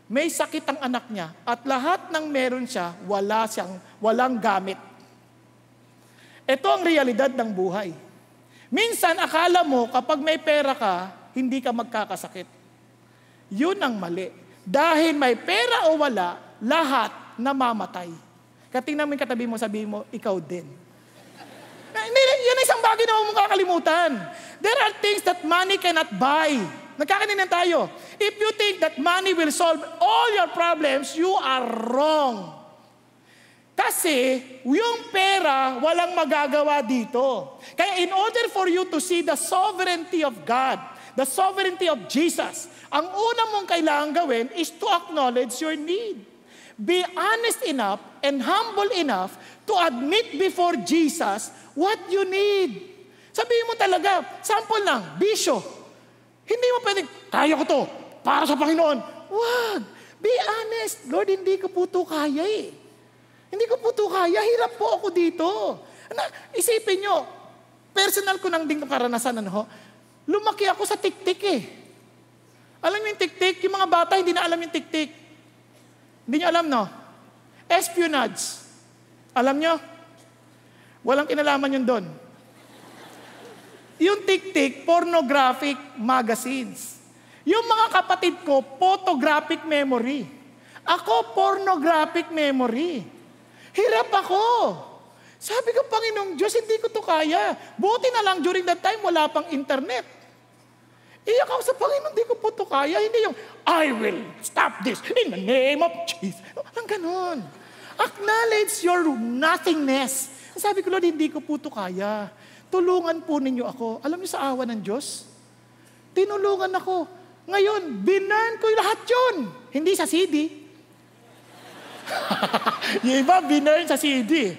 may sakit ang anak niya, at lahat ng meron siya, walang gamit. Ito ang realidad ng buhay. Minsan, akala mo kapag may pera ka, hindi ka magkakasakit. Yun ang mali. Dahil may pera o wala, lahat namamatay. Katingnan mo yung katabi mo, sabihin mo, ikaw din. Yan isang bagay na huwag mong kakalimutan. There are things that money cannot buy. Nagkakaningan tayo. If you think that money will solve all your problems, you are wrong. Kasi yung pera, walang magagawa dito. Kaya in order for you to see the sovereignty of God, the sovereignty of Jesus, ang una mong kailangan gawin is to acknowledge your need. Be honest enough and humble enough to admit before Jesus what you need. Sabihin mo talaga, sample lang, bisyo. Hindi mo pwedeng, kaya ko to, para sa Panginoon. Wag. Be honest. Lord, hindi ko po to kaya eh. Hindi ko po to kaya. Hirap po ako dito. Isipin nyo, personal ko nang ding karanasan, lumaki ako sa tik-tik eh. Alam niyo yung tik-tik? Yung mga bata, hindi na alam yung tik-tik. Hindi niyo alam, no? Espionage. Alam niyo? Walang kinalaman yun doon. Yung tik-tik, pornographic magazines. Yung mga kapatid ko, photographic memory. Ako, pornographic memory. Hirap ako. Sabi ko, Panginoong Diyos, hindi ko to kaya. Buti na lang during that time, wala pang internet. Iyak ako sa Panginoon, hindi ko po to kaya. Hindi yung, I will stop this in the name of Jesus. Ang ganon. Acknowledge your nothingness. Sabi ko, Lord, hindi ko po to kaya. Tulungan po ninyo ako. Alam niyo sa awa ng Diyos, tinulungan ako. Ngayon, binurn ko lahat yun. Hindi sa CD. Yung iba, binurn sa CD.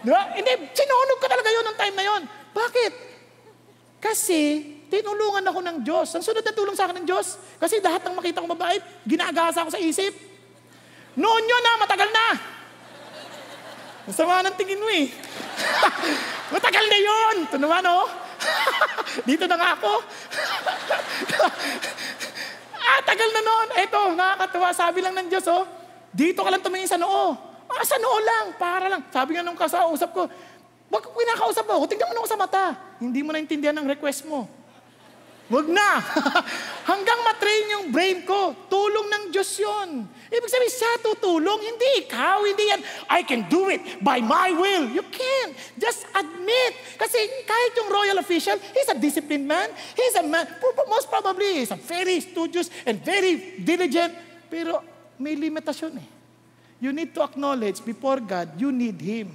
Diba? Hindi, sinunog ko talaga yun ng time na yun. Bakit? Kasi, tinulungan ako ng Diyos. Ang sunod na tulong sa akin ng Diyos. Kasi lahat ng makita kong mabait, ginagasa ako sa isip. Noon yun na, matagal na. Masama ng tingin mo eh. Matagal na yun. Ito naman dito na nga ako. Tagal na noon. Eto, nakakatawa. Sabi lang ng Diyos, dito ka lang tumingin sa noo. Sa noo lang, para lang. Sabi nga nung kasausap ko, wag ko kinakausap mo, tingnan mo na ako sa mata. Hindi mo naintindihan ang request mo. Wag na. Hanggang matrain yung brain ko. Tulong ng Diyos yun. Ibig sabihin, siya tutulong. Hindi ikaw, hindi yan. I can do it by my will. You can't. Just admit. Kasi kahit yung royal official, he's a disciplined man. He's a man, most probably, he's a very studious and very diligent. Pero may limitasyon eh. You need to acknowledge before God, you need Him.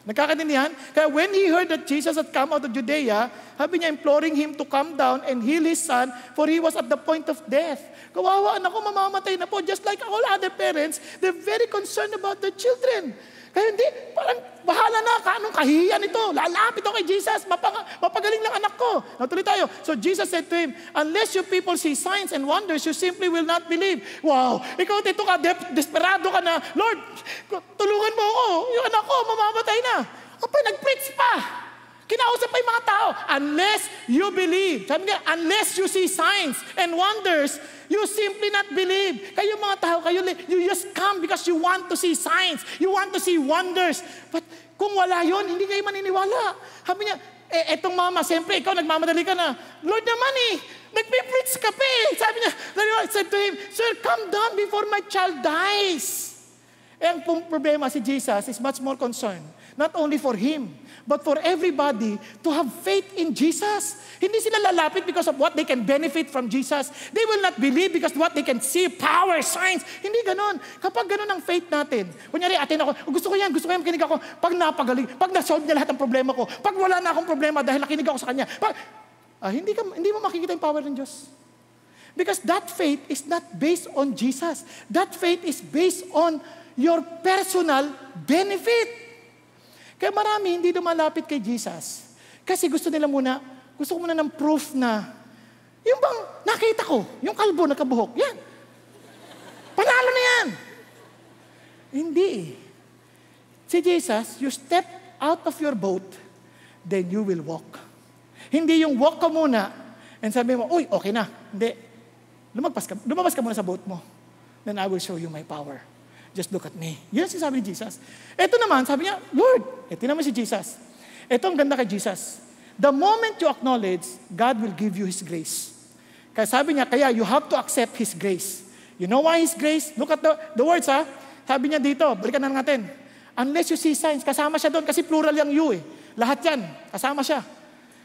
Nagkakaintindihan? Kaya when he heard that Jesus had come out of Judea, sabi niya, imploring him to come down and heal his son, for he was at the point of death. Kawawa, anak ko, mamamatay na po. Just like all other parents, they're very concerned about their children. Kaya hindi, parang bahala na, anong kahihiyan ito? Lalapit ako kay Jesus, mapagaling lang anak ko. Natuloy tayo. So Jesus said to him, unless you people see signs and wonders, you simply will not believe. Wow, ikaw dito ka, desperado ka na, Lord, tulungan mo ako, yung anak ko, mamamatay na. Apa, nag-preach pa. Kinausap pa yung mga tao. Unless you believe. Sabi nga, unless you see signs and wonders, you simply not believe. Kayo mga tao, you just come because you want to see signs. You want to see wonders. But kung wala yon, hindi kayo maniniwala. Sabi niya, Etong mama, siyempre, ikaw nagmamadali ka na. Lord naman nagpe-preach ka pa eh. Sabi niya, the Lord said to him, Sir, come down before my child dies. Ang problema si Jesus is much more concerned, not only for him, but for everybody to have faith in Jesus. Hindi sila lalapit because of what they can benefit from Jesus. They will not believe because what they can see, power, signs. Hindi ganon. Kapag ganon ang faith natin, kunyari, atin ako, gusto ko yan, makinig ako. Pag napagaling, pag nasolve niya lahat ng problema ko, pag wala na akong problema dahil nakinig ako sa Kanya, hindi mo makikita yung power ng Diyos. Because that faith is not based on Jesus. That faith is based on your personal benefit. Kaya marami hindi lumalapit kay Jesus. Kasi gusto ko muna ng proof na, yung bang nakita ko, yung kalbo na kabuhok, yan. Panalo na yan. Hindi. Si Jesus, you step out of your boat, then you will walk. Hindi yung walk ka muna, and sabi mo, uy, okay na. Hindi. Lumabas ka muna sa boat mo. Then I will show you my power. Just look at me. Yun ang sinasabi ni Jesus. Ito naman, sabi niya, Lord, ito naman si Jesus. Ito ang ganda kay Jesus. The moment you acknowledge, God will give you His grace. Kaya sabi niya, kaya you have to accept His grace. You know why His grace? Look at the words ha. Sabi niya dito, balikan na natin. Unless you see signs, kasama siya doon kasi plural yung you eh. Lahat yan, kasama siya.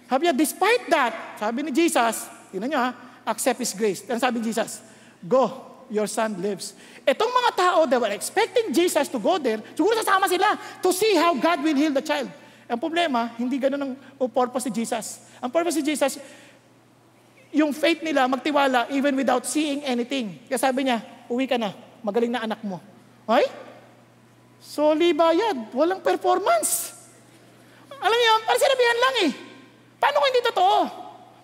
Sabi niya, despite that, sabi ni Jesus, tingnan niyo ha, accept His grace. Then sabi ni Jesus, go. Your son lives. Itong mga tao, they were expecting Jesus to go there, siguro sasama sila to see how God will heal the child. Ang problema, hindi ganun ang purpose ni Jesus. Ang purpose ni Jesus, yung faith nila, magtiwala even without seeing anything. Kaya sabi niya, uwi ka na, magaling na anak mo. Ay? Soli bayad, walang performance. Alam niyo, parang sinabihan lang eh. Paano kung hindi totoo?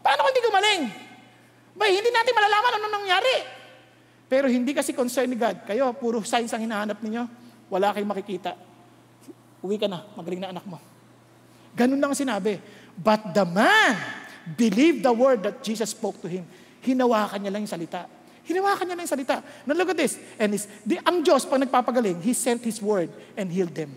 Paano kung hindi gumaling? Hindi natin malalaman ano nangyari. Pero hindi kasi concern ni God. Kayo, puro signs ang hinahanap ninyo. Wala kayong makikita. Uwi ka na, magaling na anak mo. Ganun lang ang sinabi. But the man believed the word that Jesus spoke to him. Hinawakan niya lang yung salita. Now look at this. And ang Diyos, pag nagpapagaling, He sent His word and healed them.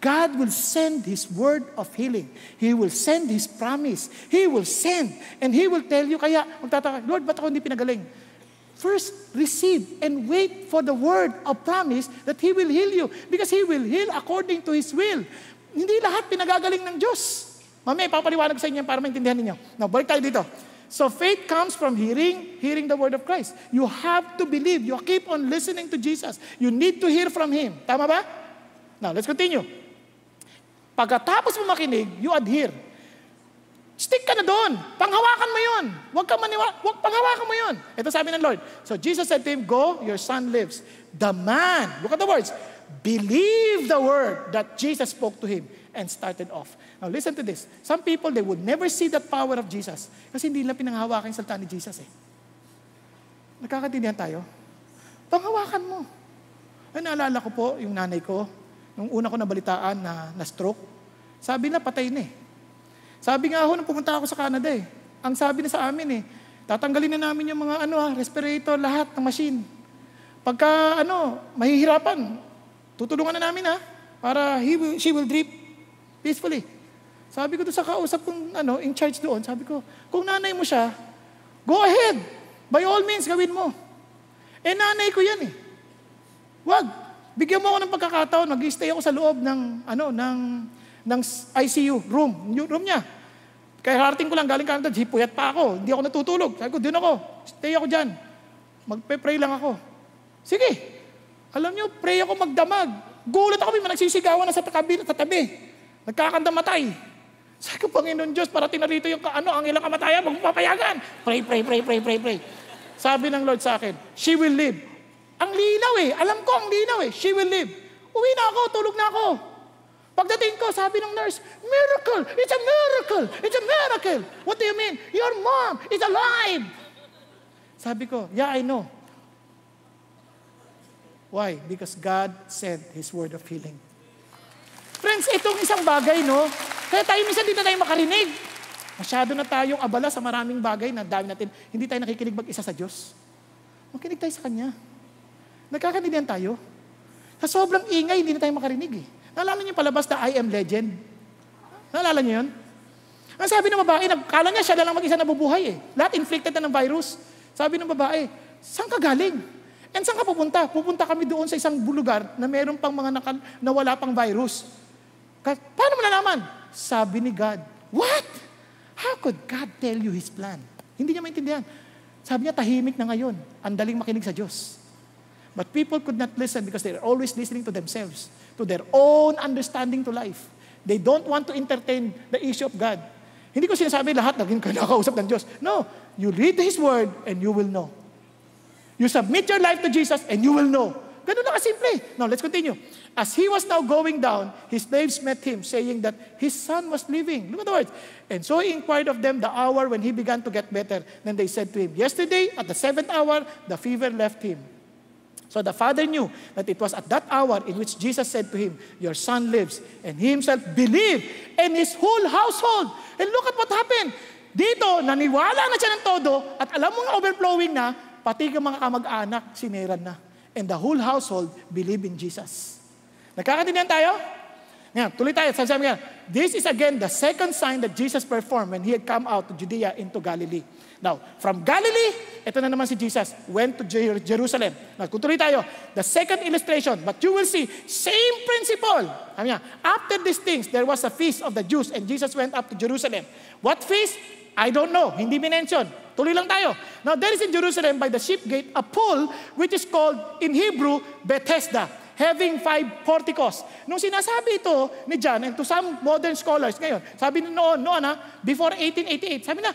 God will send His word of healing. He will send His promise. He will send. And He will tell you, kaya magtataka, Lord, ba't ako hindi pinagaling? First, receive and wait for the word of promise that He will heal you. Because He will heal according to His will. Hindi lahat pinagagaling ng Diyos. Mamaya, papaliwanag sa inyo para maintindihan ninyo. Now, balik tayo dito. So, faith comes from hearing the word of Christ. You have to believe. You keep on listening to Jesus. You need to hear from Him. Tama ba? Now, let's continue. Pagkatapos mo makinig, you adhere. Stick ka na doon. Panghawakan mo yun. Panghawakan mo yun. Ito sabi ng Lord. So Jesus said to him, go, your son lives. The man, look at the words, believe the word that Jesus spoke to him and started off. Now listen to this. Some people, they would never see the power of Jesus kasi hindi nila pinanghawakan yung salita ni Jesus eh. Nakakaintindihan tayo? Panghawakan mo. Ay, naalala ko po, yung nanay ko, nung una ko nabalitaan na stroke, sabi na patay na eh. Sabi nga ako nung pumunta ako sa Canada eh. Ang sabi na sa amin eh, tatanggalin na namin yung mga respirator, lahat ng machine. Pagka mahihirapan, tutulungan na namin para she will drip peacefully. Sabi ko doon sa kausap kong in charge doon, sabi ko, kung nanay mo siya, go ahead. By all means, gawin mo. Nanay ko yan eh. Wag. Bigyan mo ako ng pagkakataon, mag-stay ako sa loob ng ICU room niya. Kaya harating ko lang galing Canada, puyat pa ako, hindi ako natutulog. Sabi ko, doon ako, stay ako dyan. Magpe-pray lang ako. Sige. Alam niyo, pray ako magdamag. Gulat ako, may nagsisigawan na sa tabi. Nagkakandamatay. Sabi ko, Panginoon Diyos, parating na rito yung ang ilang kamatayan, magpapayagan. Pray. Sabi ng Lord sa akin, she will live. Ang linaw eh. Alam ko ang linaw eh. She will live. Uwi na ako, tulog na ako. Pagdating ko, sabi ng nurse, miracle! It's a miracle! It's a miracle! What do you mean? Your mom is alive! Sabi ko, yeah, I know. Why? Because God sent His word of healing. Friends, itong isang bagay, kaya tayo minsan hindi na tayo makarinig. Masyado na tayong abala sa maraming bagay na dami natin. Hindi tayo nakikinig mag-isa sa Diyos. Makinig tayo sa Kanya. Nagkakaintindihan tayo. Sa sobrang ingay, hindi na tayo makarinig eh. Naalala niyo palabas na I Am Legend? Naalala niyo yun? Ang sabi ng babae, kala niya siya na lang mag-isa nabubuhay eh. Lahat inflicted na ng virus. Sabi ng babae, saan ka galing? And saan ka pupunta? Pupunta kami doon sa isang lugar na meron pang mga na wala pang virus. Paano mo nalaman? Sabi ni God, what? How could God tell you His plan? Hindi niya maintindihan. Sabi niya, tahimik na ngayon. Ang daling makinig sa Diyos. But people could not listen because they're always listening to themselves, to their own understanding to life. They don't want to entertain the issue of God. Hindi ko sinasabi lahat naging kinakausap ng Diyos. No, you read His Word and you will know. You submit your life to Jesus and you will know. Ganun na kasimple. Now, let's continue. As he was now going down, his slaves met him, saying that his son was living. Look at the words. And so he inquired of them the hour when he began to get better. Then they said to him, yesterday at the 7th hour, the fever left him. So the father knew that it was at that hour in which Jesus said to him, your son lives. And he himself believed, and his whole household. And look at what happened. Dito, naniwala na siya ng todo, at alam mo nga overflowing na, pati ang mga kamag-anak, sineran na. And the whole household believed in Jesus. Nagkakaintindihan tayo? Ngayon, tuloy tayo. Sabi nga, this is again the second sign that Jesus performed when He had come out to Judea into Galilee. Now, from Galilee, ito na naman si Jesus, went to Jerusalem. Now, kung tuloy tayo, the second illustration, but you will see, same principle. Sabi nga, after these things, there was a feast of the Jews and Jesus went up to Jerusalem. What feast? I don't know. Hindi minention. Tuloy lang tayo. Now, there is in Jerusalem by the sheep gate a pool which is called in Hebrew Bethesda, having 5 porticos. Nung sinasabi ito ni John, and to some modern scholars ngayon, sabi noon before 1888, sabi na,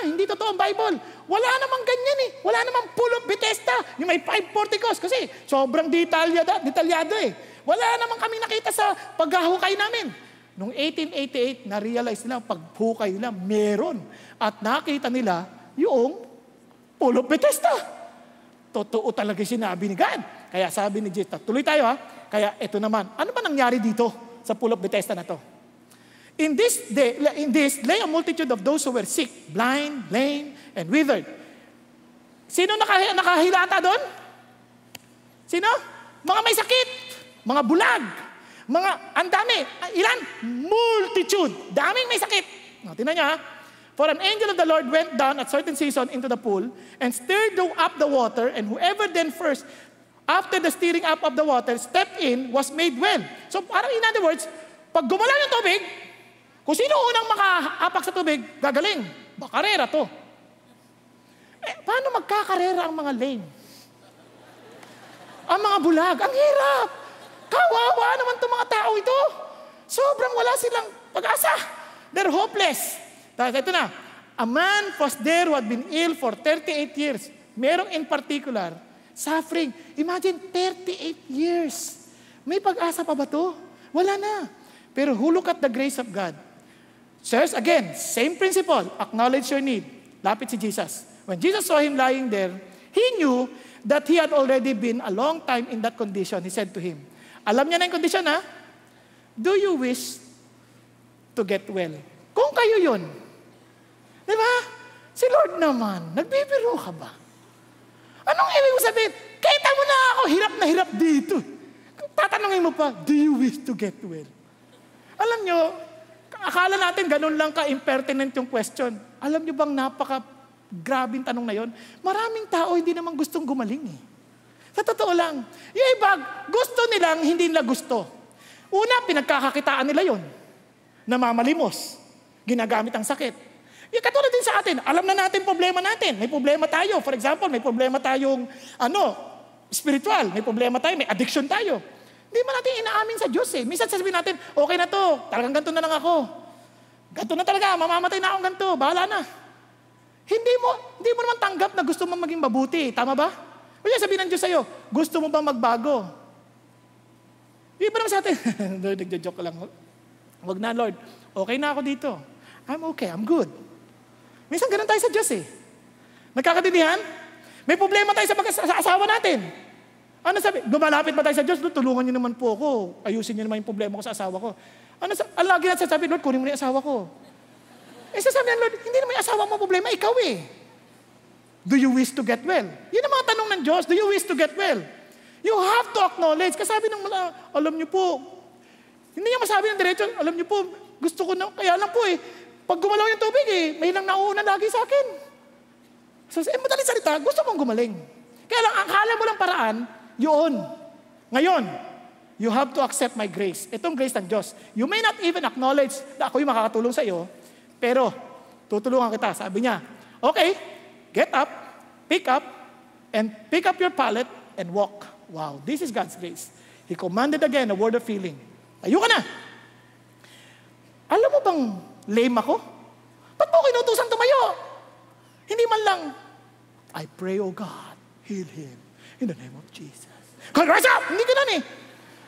hindi totoo ang Bible. Wala namang ganyan eh. Wala namang pool of Bethesda. Yung may 5 porticos. Kasi sobrang detalyado eh. Wala namang kami nakita sa paghahukay namin. Noong 1888, na-realize nila, paghukay nila, meron. At nakita nila yung pool of Bethesda. Totoo talaga sinabi ni God. Kaya sabi ni Jesus, tuloy tayo ha. Kaya ito naman, ano ba nangyari dito sa pool of Bethesda na to? In this lay a multitude of those who were sick, blind, lame, and withered. Sino nakahilata doon? Sino? Mga may sakit, mga bulag, mga, ang dami. Ilan? Multitude. Daming may sakit. Tingnan niyo ha. For an angel of the Lord went down at certain season into the pool and stirred up the water, and whoever then first, after the stirring up of the water, stepped in, was made well. So parang in other words, pag gumalaw yung tubig, kung sino unang makaapak sa tubig, gagaling. Karera to. Paano magkakarera ang mga lame? Ang mga bulag, ang hirap. Kawawa naman itong mga tao ito. Sobrang wala silang pag-asa. They're hopeless. Ito na. A man was there who had been ill for 38 years. Merong in particular, suffering. Imagine, 38 years. May pag-asa pa ba to? Wala na. Pero who look at the grace of God? Sirs, again, same principle. Acknowledge your need. Lapit si Jesus. When Jesus saw him lying there, he knew that he had already been a long time in that condition. He said to him, alam niya na yung kondisyon ha? Do you wish to get well? Kung kayo yun, di ba? Si Lord naman, nagbibiro ka ba? Anong ibig mo sabihin? Kita mo na ako, hirap na hirap dito. Tatanungin mo pa, do you wish to get well? Alam nyo, akala natin ganun lang ka-impertinent yung question. Alam nyo bang napaka-grabing tanong na yon? Maraming tao hindi naman gustong gumaling eh. Sa totoo lang, yung iba, gusto nilang hindi nila gusto. Una, pinagkakakitaan nila yon. Namamalimos. Ginagamit ang sakit. Yung katulad din sa atin, alam na natin problema natin. May problema tayo. For example, may problema tayong spiritual. May problema tayo, may addiction tayo. Hindi mo natin inaamin sa Diyos eh. Minsan sasabihin natin, okay na to, talagang ganito na lang ako. Ganito na talaga, mamamatay na akong ganito, bahala na. Hindi mo naman tanggap na gusto mo maging mabuti. Tama ba? Kaya sabihin ng Diyos sa'yo, gusto mo bang magbago? Hindi pa naman sa atin. Nagjo-joke lang. Wag na, Lord. Okay na ako dito. I'm okay, I'm good. Minsan ganun tayo sa Diyos eh. Nagkakatindihan? May problema tayo sa asawa natin. Ano sabi? Lumalapit ba tayo sa Diyos? Lord, tulungan niyo naman po ako. Ayusin niyo naman yung problema ko sa asawa ko. Ang lagi natin sasabi, Lord, kunin mo na yung asawa ko. Sasabi ng Lord, hindi naman yung asawa mo problema, ikaw eh. Do you wish to get well? Yun ang mga tanong ng Diyos. Do you wish to get well? You have to acknowledge. Kasi sabi ng alam niyo po, hindi niya masabi ng diretso, alam niyo po, gusto ko na, kaya lang po eh, Pag gumalaw yung tubig may nang nauuna lagi sa akin. So, madaling salita, gusto mong gumaling. Kaya lang, akala mo lang paraan, yun. Ngayon, you have to accept my grace. Itong grace ng Diyos. You may not even acknowledge na ako yung makakatulong sa iyo, pero tutulungan kita. Sabi niya, okay, get up, pick up your pallet and walk. Wow, this is God's grace. He commanded again a word of healing. Tayo ka na. Alam mo bang lame ako? Ba't mo ako inutusan tumayo? Hindi man lang, I pray, oh God, heal him in the name of Jesus. God, rise up! Hindi ganun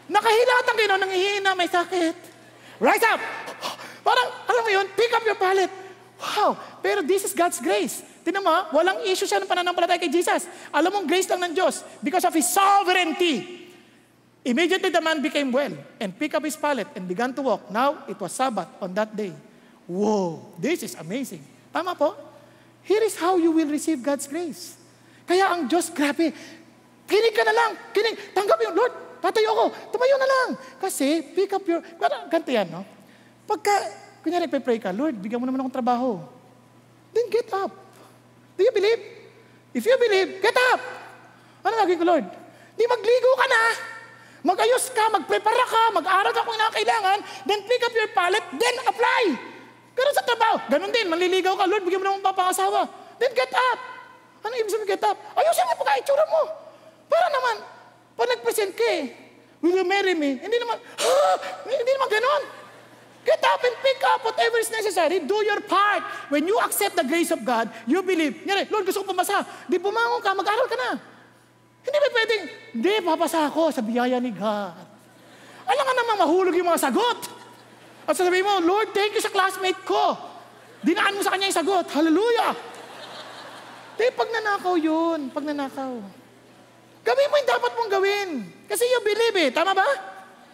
Nakahilatan kayo, nangihina, may sakit. Rise up! Parang, alam mo yun, pick up your pallet. Wow! Pero this is God's grace. Tingnan mo, walang issue siya ng pananampalataya kay Jesus. Alam mo, grace lang ng Diyos. Because of His sovereignty. Immediately the man became well and picked up his pallet and began to walk. Now, it was Sabbath on that day. Whoa! This is amazing. Tama po? Here is how you will receive God's grace. Kaya ang Diyos, grabe, kinig ka na lang. Tanggap yung Lord. Tatayo ako. Tumayo na lang. Kasi, pick up your... Ganito yan, no? Pagka, kunyari, pray ka, Lord, bigyan mo naman akong trabaho. Then get up. Do you believe? If you believe, get up. Ano lagi ko, Lord? Di magligo ka na. Mag-ayos ka, mag-prepara ka, mag-aral ka kung kailangan, then pick up your pallet, then apply. Ganun sa trabaho. Ganun din, maliligaw ka, Lord, bigyan mo naman papangasawa. Then get up. Ano ibig sabihin get up? Ayusin mo pagka-itsura mo. Para naman, pag nag-present ka will you marry me? Hindi naman ganun. Get up and pick up whatever is necessary. Do your part. When you accept the grace of God, you believe. Lord, gusto ko pumasa. Di bumangon ka, mag-aral ka na. Hindi ba pwedeng, hindi, papasa ako sa biyaya ni God. Alam ka naman, mahulog yung mga sagot. At sasabihin mo, Lord, thank you sa classmate ko. Dinaan mo sa kanya yung sagot. Hallelujah! Di, pag nanakaw yun. Pag nanakaw. Gawin mo yung dapat mong gawin. Kasi you believe Tama ba?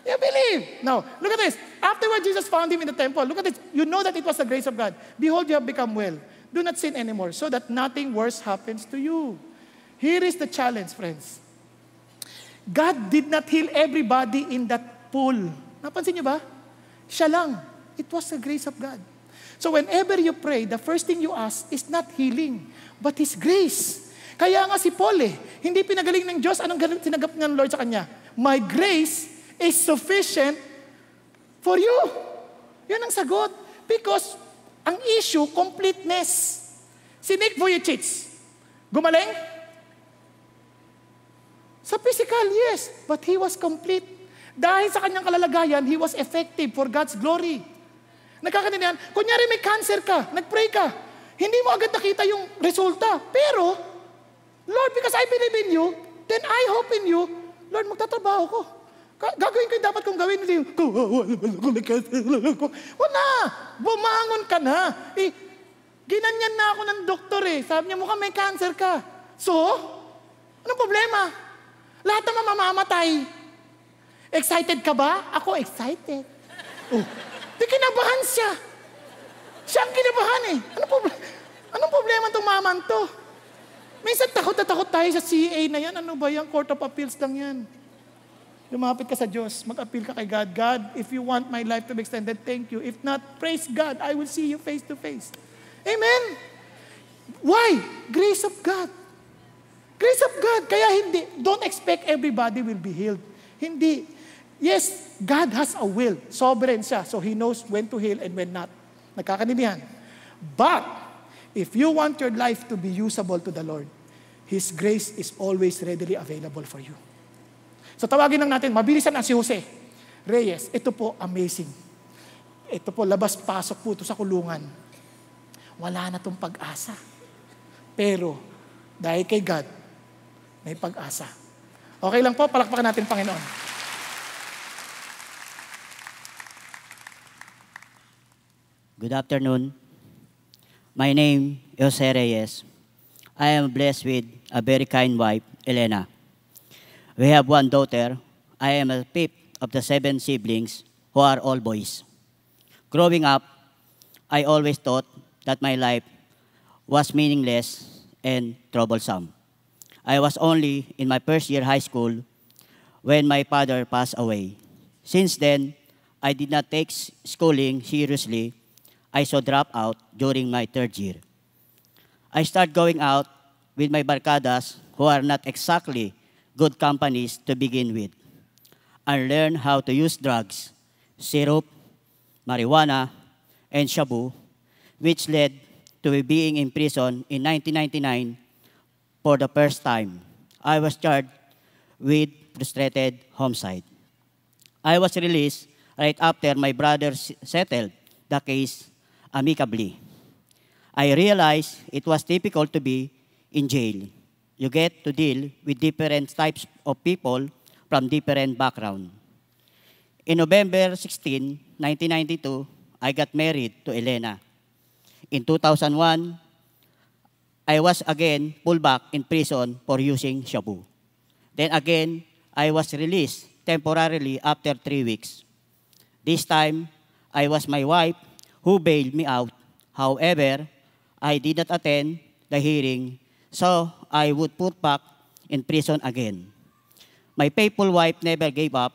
You believe. Now, look at this. Afterward, Jesus found him in the temple. Look at this. You know that it was the grace of God. Behold, you have become well. Do not sin anymore, so that nothing worse happens to you. Here is the challenge, friends. God did not heal everybody in that pool. Napansin niyo ba? Siya lang. It was the grace of God. So whenever you pray, the first thing you ask is not healing, but His grace. Kaya nga si Paul hindi pinagaling ng Diyos. Anong sinagap ng Lord sa kanya? My grace is sufficient for you. Yan ang sagot. Because ang issue, completeness. Si Nick Vujicic, gumaling? Sa physical, yes. But he was complete. Dahil sa kanyang kalalagayan, he was effective for God's glory. Nagkakanindihan, kunyari may cancer ka, nag-pray ka, hindi mo agad nakita yung resulta. Pero, Lord, because I believe in you, then I hope in you, Lord, magtatrabaho ko. Gagawin ko yung dapat kong gawin. Wala! Bumangon ka na. Ginanyan na ako ng doktor Sabi niya, mukhang may cancer ka. So, anong problema? Lahat naman mamamatay. Excited ka ba? Ako excited. Di kinabahan siya. Siya ang kinabahan Anong problema itong maman to? Minsan takot na takot tayo sa CA na yan. Ano ba yan? Court of Appeals lang yan. Lumapit ka sa Diyos. Mag-appeal ka kay God. God, if you want my life to be extended, thank you. If not, praise God. I will see you face to face. Amen? Why? Grace of God. Grace of God. Kaya don't expect everybody will be healed. Hindi. Yes, God has a will. Sovereign siya. So He knows when to heal and when not. Nagkakanindihan. But, if you want your life to be usable to the Lord, His grace is always readily available for you. So tawagin lang natin, mabilisan ang si Jose Reyes. Ito po, amazing. Ito po, labas-pasok po ito sa kulungan. Wala na itong pag-asa. Pero, dahil kay God, may pag-asa. Okay lang po, palakpakan natin Panginoon. Good afternoon. My name is Jose Reyes. I am blessed with a very kind wife, Elena. We have one daughter. I am a fifth of the 7 siblings who are all boys. Growing up, I always thought that my life was meaningless and troublesome. I was only in my first year high school when my father passed away. Since then, I did not take schooling seriously. I saw drop out during my third year. I start going out with my barkadas who are not exactly good companies to begin with. I learned how to use drugs, syrup, marijuana, and shabu, which led to me being in prison in 1999 for the first time. I was charged with frustrated homicide. I was released right after my brother settled the case amicably. I realized it was difficult to be in jail. You get to deal with different types of people from different backgrounds. In November 16, 1992, I got married to Elena. In 2001, I was again pulled back in prison for using shabu. Then again, I was released temporarily after 3 weeks. This time, I was my wife who bailed me out. However, I did not attend the hearing, so I would put back in prison again. My faithful wife never gave up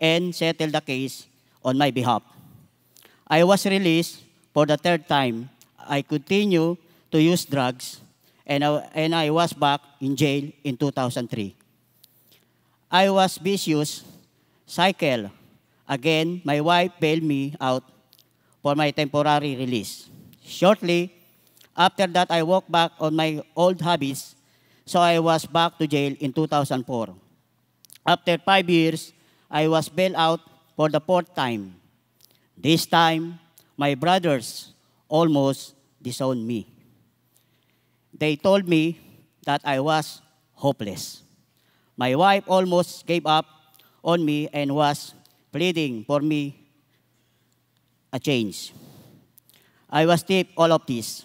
and settled the case on my behalf. I was released for the third time. I continued to use drugs, and I was back in jail in 2003. I was vicious cycle. Again, my wife bailed me out for my temporary release. Shortly after that, I walked back on my old habits, so I was back to jail in 2004. After 5 years, I was bailed out for the fourth time. This time, my brothers almost disowned me. They told me that I was hopeless. My wife almost gave up on me and was pleading for me a change. I was deep all of this.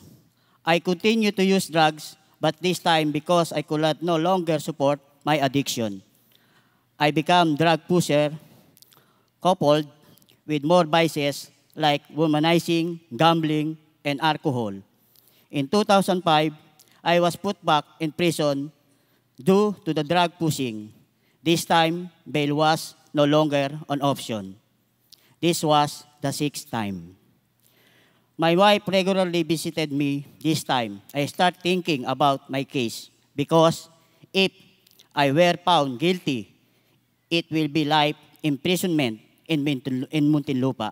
I continued to use drugs, but this time because I could no longer support my addiction. I became drug pusher, coupled with more vices like womanizing, gambling, and alcohol. In 2005, I was put back in prison due to the drug pushing. This time, bail was no longer an option. This was the 6th time. My wife regularly visited me this time. I start thinking about my case because if I were found guilty, it will be life imprisonment in Muntinlupa.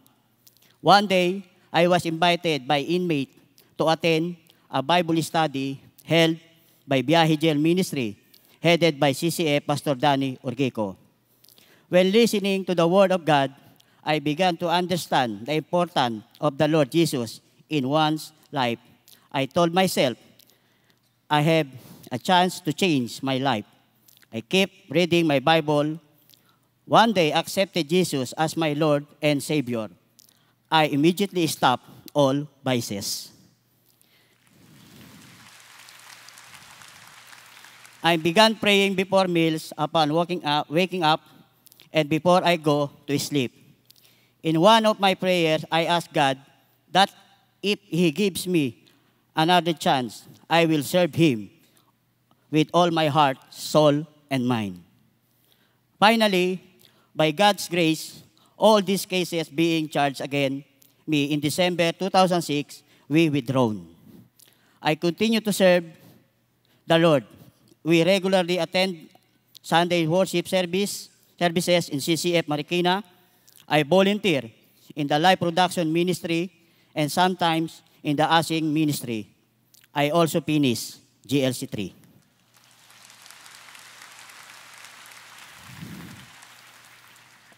One day, I was invited by inmate to attend a Bible study held by Biyahijel Ministry, headed by CCF Pastor Danny Urquico. When listening to the Word of God, I began to understand the importance of the Lord Jesus in one's life. I told myself, I have a chance to change my life. I kept reading my Bible. One day, I accepted Jesus as my Lord and Savior. I immediately stopped all vices. I began praying before meals, upon waking up, and before I go to sleep. In one of my prayers, I asked God that if He gives me another chance, I will serve Him with all my heart, soul, and mind. Finally, by God's grace, all these cases being charged against me in December 2006, we withdrawn. I continue to serve the Lord. We regularly attend Sunday worship services in CCF Marikina. I volunteer in the live production ministry and sometimes in the ushering ministry. I also finish GLC3.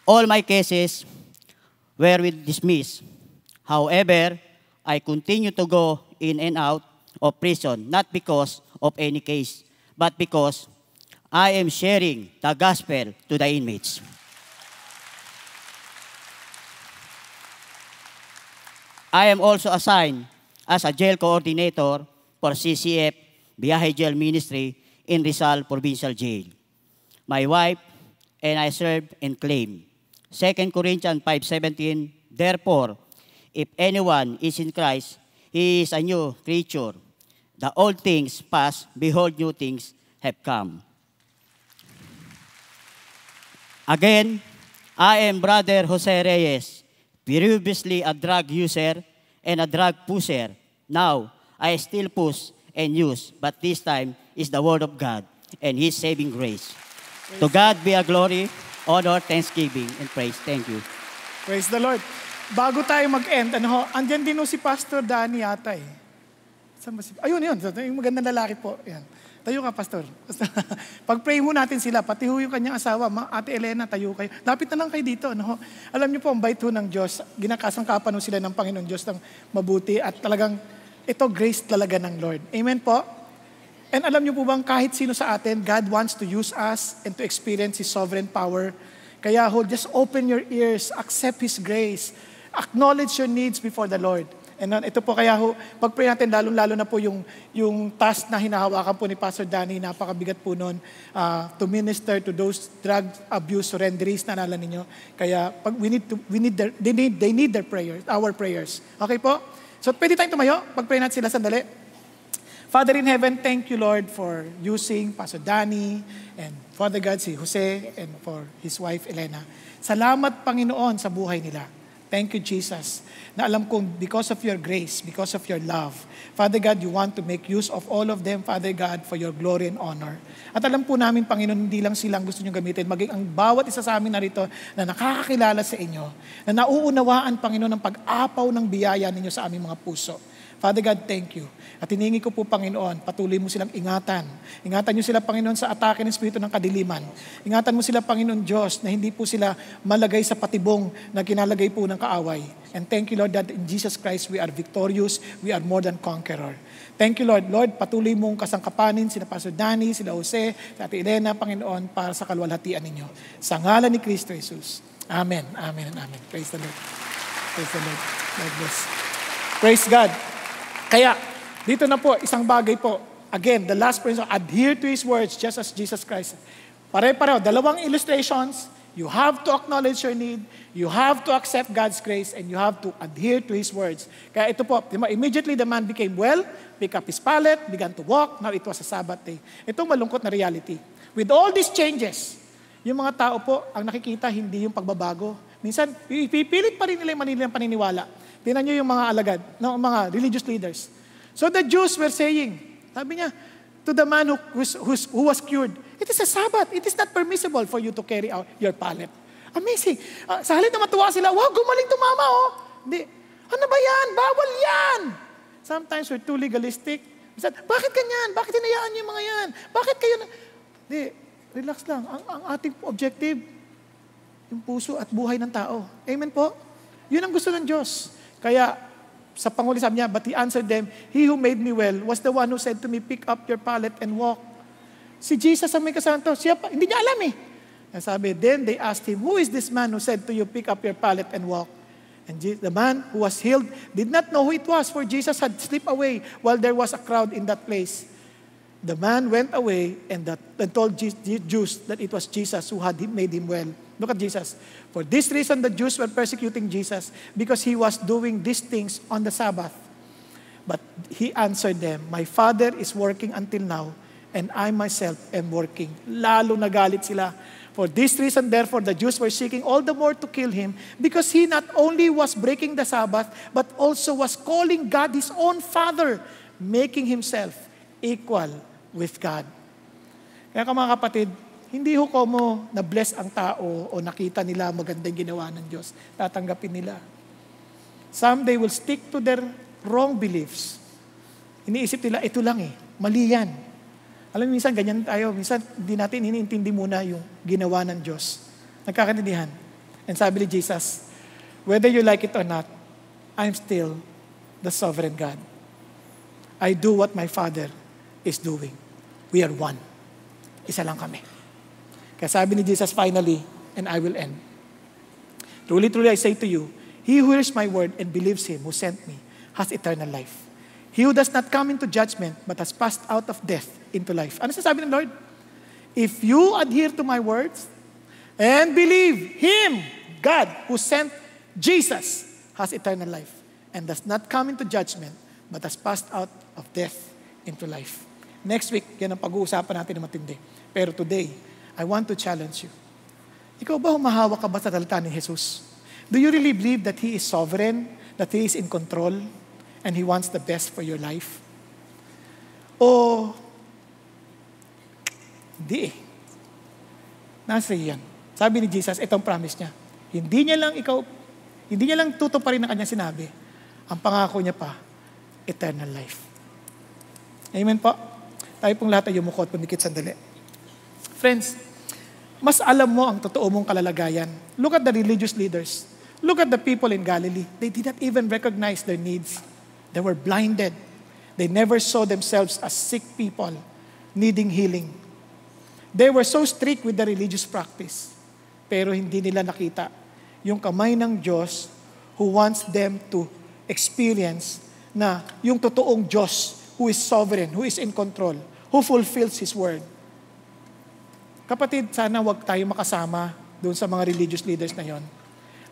All my cases were dismissed. However, I continue to go in and out of prison, not because of any case, but because I am sharing the gospel to the inmates. I am also assigned as a jail coordinator for CCF Biyahijel Ministry in Rizal Provincial Jail. My wife and I serve and claim 2 Corinthians 5:17, therefore, if anyone is in Christ, he is a new creature. The old things pass, behold, new things have come. Again, I am Brother Jose Reyes, previously a drug user and a drug pusher. Now, I still push and use, but this time is the Word of God and His saving grace. To God be a glory, honor, thanksgiving, and praise. Thank you. Praise the Lord. Bago tayo mag-end, andyan din si Pastor Danny yata eh. Saan ba ayun, yung magandang lalaki po. Yan. Tayo ka, Pastor. Pag-pray mo natin sila, pati yung kanyang asawa, Ate Elena, tayo kayo. Lapit na lang kayo dito. Alam niyo po, ang bait ng Diyos, ginakasangkapan sila ng Panginoon Diyos ng mabuti at talagang ito grace talaga ng Lord. Amen po? And alam niyo po bang kahit sino sa atin, God wants to use us and to experience His sovereign power. Kaya just open your ears, accept His grace, acknowledge your needs before the Lord. And ito po kaya pag-pray natin, lalo na po yung task na hinahawakan po ni Pastor Danny, napakabigat po nun, to minister to those drug abuse surrenderies na nalala ninyo. Kaya they need their prayers, our prayers. Okay po? So pwede tayong tumayo, pag-pray natin sila sandali. Father in heaven, thank you Lord for using Pastor Danny and Father God si Jose and for his wife Elena. Salamat Panginoon sa buhay nila. Thank you, Jesus, na alam kong because of your grace, because of your love, Father God, you want to make use of all of them, Father God, for your glory and honor. At alam po namin, Panginoon, hindi lang silang gusto nyo gamitin, maging ang bawat isa sa amin narito na nakakakilala sa inyo, na nauunawaan, Panginoon, ng pag-apaw ng biyaya ninyo sa aming mga puso. Father God, thank you. At hiningi ko po, Panginoon, patuloy mo silang ingatan. Ingatan niyo sila, Panginoon, sa atake ng Espiritu ng kadiliman. Ingatan mo sila, Panginoon Diyos, na hindi po sila malagay sa patibong na kinalagay po ng kaaway. And thank you, Lord, that in Jesus Christ we are victorious, we are more than conqueror. Thank you, Lord. Lord, patuloy mong kasangkapanin sila Pastor Danny, sila Jose, sa Ate Elena, Panginoon, para sa kalwalhatian ninyo. Sa ngalan ni Kristo Jesus. Amen, amen, and amen. Praise the Lord. Praise the Lord. God bless. Praise God. Kaya, dito na po, isang bagay po. Again, the last principle, adhere to His words just as Jesus Christ. Pare-pareho, dalawang illustrations. You have to acknowledge your need. You have to accept God's grace. And you have to adhere to His words. Kaya ito po, immediately the man became well, picked up his pallet, began to walk. Now it was a Sabbath day. Itong malungkot na reality. With all these changes, yung mga tao po, ang nakikita, hindi yung pagbabago. Minsan, ipipilit pa rin nila yung manilang paniniwala. Tingnan nyo yung mga alagad, mga religious leaders. So the Jews were saying, sabi niya, to the man who was cured, it is a Sabbath. It is not permissible for you to carry out your pallet. Amazing. Sa halip na matuwa sila, wow, gumaling tumama, oh. Hindi. Ano ba yan? Bawal yan. Sometimes we're too legalistic. Bakit ganyan? Bakit hinayaan niyo yung mga yan? Bakit kayo Hindi. Relax lang. Ang ating objective, yung puso at buhay ng tao. Amen po? Yun ang gusto ng Diyos. Kaya, sa Panghuli sabi niya, but He answered them, He who made me well was the one who said to me, pick up your pallet and walk. Si Jesus ang may kasalanan to. Siya pa, hindi niya alam eh. And sabi, then they asked Him, who is this man who said to you, pick up your pallet and walk? And the man who was healed did not know who it was, for Jesus had slipped away while there was a crowd in that place. The man went away and told the Jews that it was Jesus who had made him well. Look at Jesus. For this reason, the Jews were persecuting Jesus because He was doing these things on the Sabbath. But He answered them, my Father is working until now, and I myself am working. Lalo nagalit sila. For this reason, therefore, the Jews were seeking all the more to kill Him because He not only was breaking the Sabbath, but also was calling God His own Father, making Himself equal with God. Kaya mga kapatid, hindi ho mo na-bless ang tao o nakita nila magandang ginawa ng Diyos, tatanggapin nila. Some they will stick to their wrong beliefs. Iniisip nila, ito lang mali yan. Alam mo, minsan ganyan tayo, minsan hindi natin iniintindi muna yung ginawa ng Diyos. Nagkakaintindihan. And sabi ni Jesus, whether you like it or not, I'm still the sovereign God. I do what my Father is doing. We are one. Isa lang kami. Kaya sabi ni Jesus finally, and I will end. Truly, truly, I say to you, he who hears my word and believes Him who sent me has eternal life. He who does not come into judgment but has passed out of death into life. Ano sasabi ng Lord? If you adhere to my words and believe Him, God, who sent Jesus, has eternal life and does not come into judgment but has passed out of death into life. Next week, yan ang pag-uusapan natin na matindi. Pero today, I want to challenge you. Ikaw ba humahawak ka ba sa salita ni Jesus? Do you really believe that He is sovereign? that He is in control and He wants the best for your life? O, hindi eh. Nasa yan. Sabi ni Jesus, itong promise niya, hindi niya lang tutuparin ang kanyang sinabi. Ang pangako niya pa, eternal life. Amen po? Tayo pong lahat ay yumuko at pumikit sandali. Friends, mas alam mo ang totoo mong kalalagayan. Look at the religious leaders. Look at the people in Galilee. They did not even recognize their needs. They were blinded. They never saw themselves as sick people needing healing. They were so strict with the religious practice. Pero hindi nila nakita yung kamay ng Diyos who wants them to experience na yung totoong Diyos who is sovereign, who is in control, who fulfills His word. Kapatid, sana wag tayo makasama doon sa mga religious leaders na yon.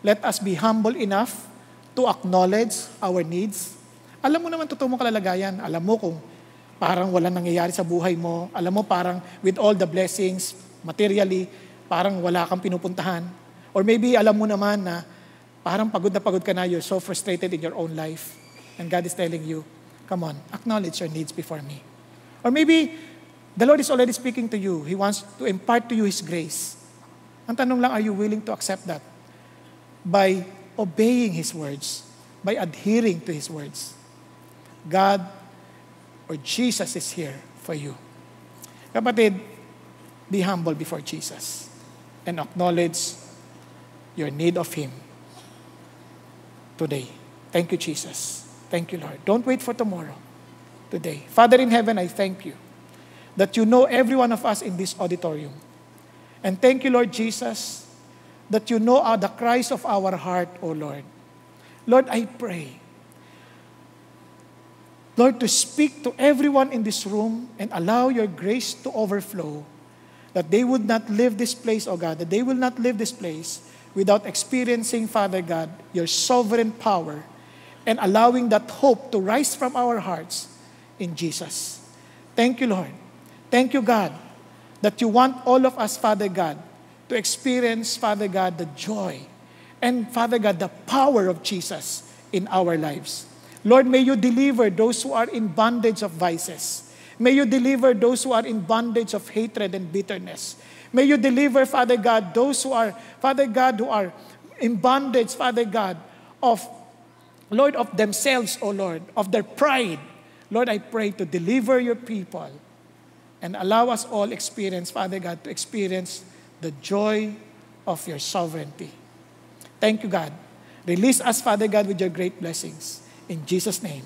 Let us be humble enough to acknowledge our needs. Alam mo naman totoo mong kalalagayan. Alam mo kung parang walang nangyayari sa buhay mo. Alam mo parang with all the blessings, materially, parang wala kang pinupuntahan. Or maybe alam mo naman na parang pagod ka na, you're so frustrated in your own life. And God is telling you, come on, acknowledge your needs before me. Or maybe the Lord is already speaking to you. He wants to impart to you His grace. Ang tanong lang, are you willing to accept that? By obeying His words, by adhering to His words. God or Jesus is here for you. Kapatid, be humble before Jesus and acknowledge your need of Him today. Thank you, Jesus. Thank you, Lord. Don't wait for tomorrow. Today. Father in heaven, I thank you that you know every one of us in this auditorium. And thank you, Lord Jesus, that you know the cries of our heart, O Lord. Lord, I pray, Lord, to speak to everyone in this room and allow your grace to overflow, that they would not leave this place, O God, that they will not leave this place without experiencing, Father God, your sovereign power and allowing that hope to rise from our hearts in Jesus. Thank you, Lord. Thank you, God, that you want all of us, Father God, to experience, Father God, the joy and, Father God, the power of Jesus in our lives. Lord, may you deliver those who are in bondage of vices. May you deliver those who are in bondage of hatred and bitterness. May you deliver, Father God, those who are, Father God, who are in bondage, Father God, of, Lord, of themselves, O Lord, of their pride. Lord, I pray to deliver your people and allow us all experience, Father God, to experience the joy of your sovereignty. Thank you, God. Release us, Father God, with your great blessings. In Jesus' name,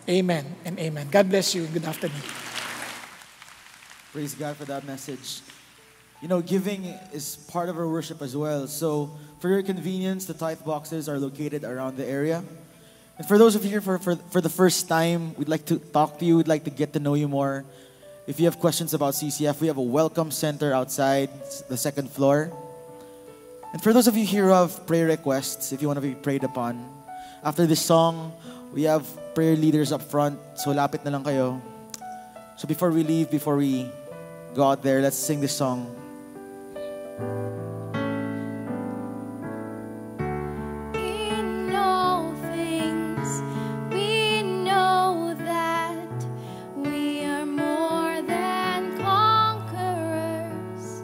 amen and amen. God bless you. Good afternoon. Praise God for that message. You know, giving is part of our worship as well. So, for your convenience, the tithe boxes are located around the area. And for those of you here for the first time, we'd like to talk to you. We'd like to get to know you more. If you have questions about CCF, we have a welcome center outside the second floor. And for those of you here who have prayer requests, if you want to be prayed upon, after this song, we have prayer leaders up front. So lapit na lang kayo. So before we leave, before we go out there, let's sing this song. In all things, we know that we are more than conquerors.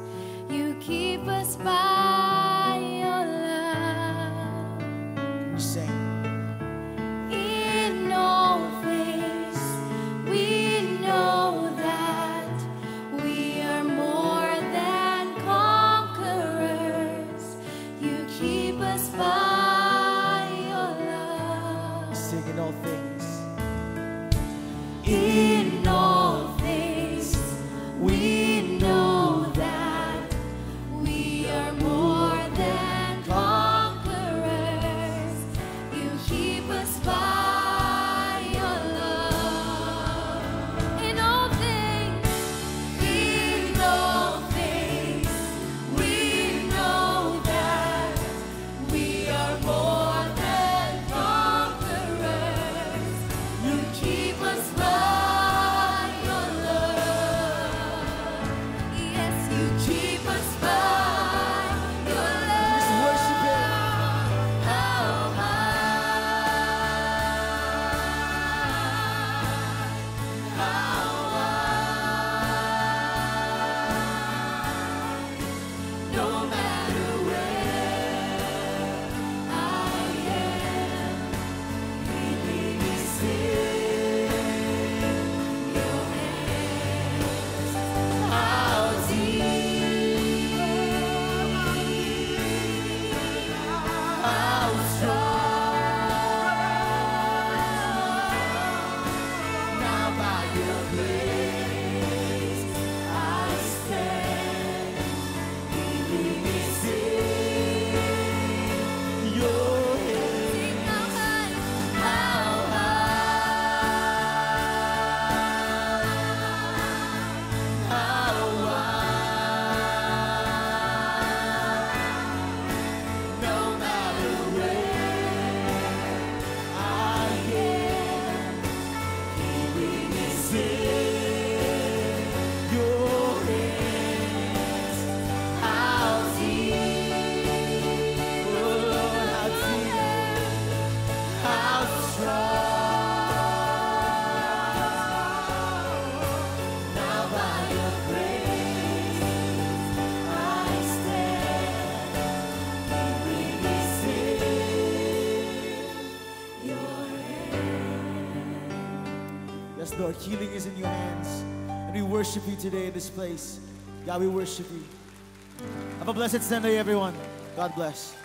You keep us by your love. Sing. In all things, we know that we are more than conquerors. hands, Lord. Healing is in your hands. And we worship you today in this place. God, we worship you. Have a blessed Sunday, everyone. God bless.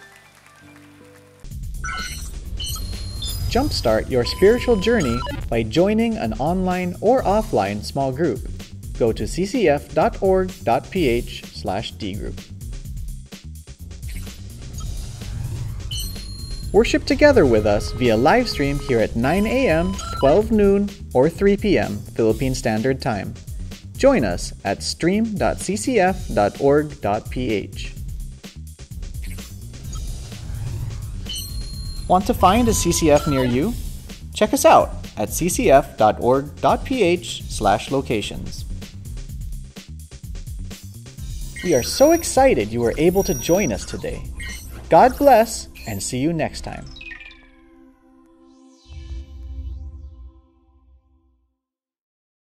Jumpstart your spiritual journey by joining an online or offline small group. Go to ccf.org.ph/dgroup. Worship together with us via live stream here at 9 a.m., 12 noon, or 3 p.m. Philippine Standard Time. Join us at stream.ccf.org.ph. Want to find a CCF near you? Check us out at ccf.org.ph/locations. We are so excited you were able to join us today. God bless, and see you next time.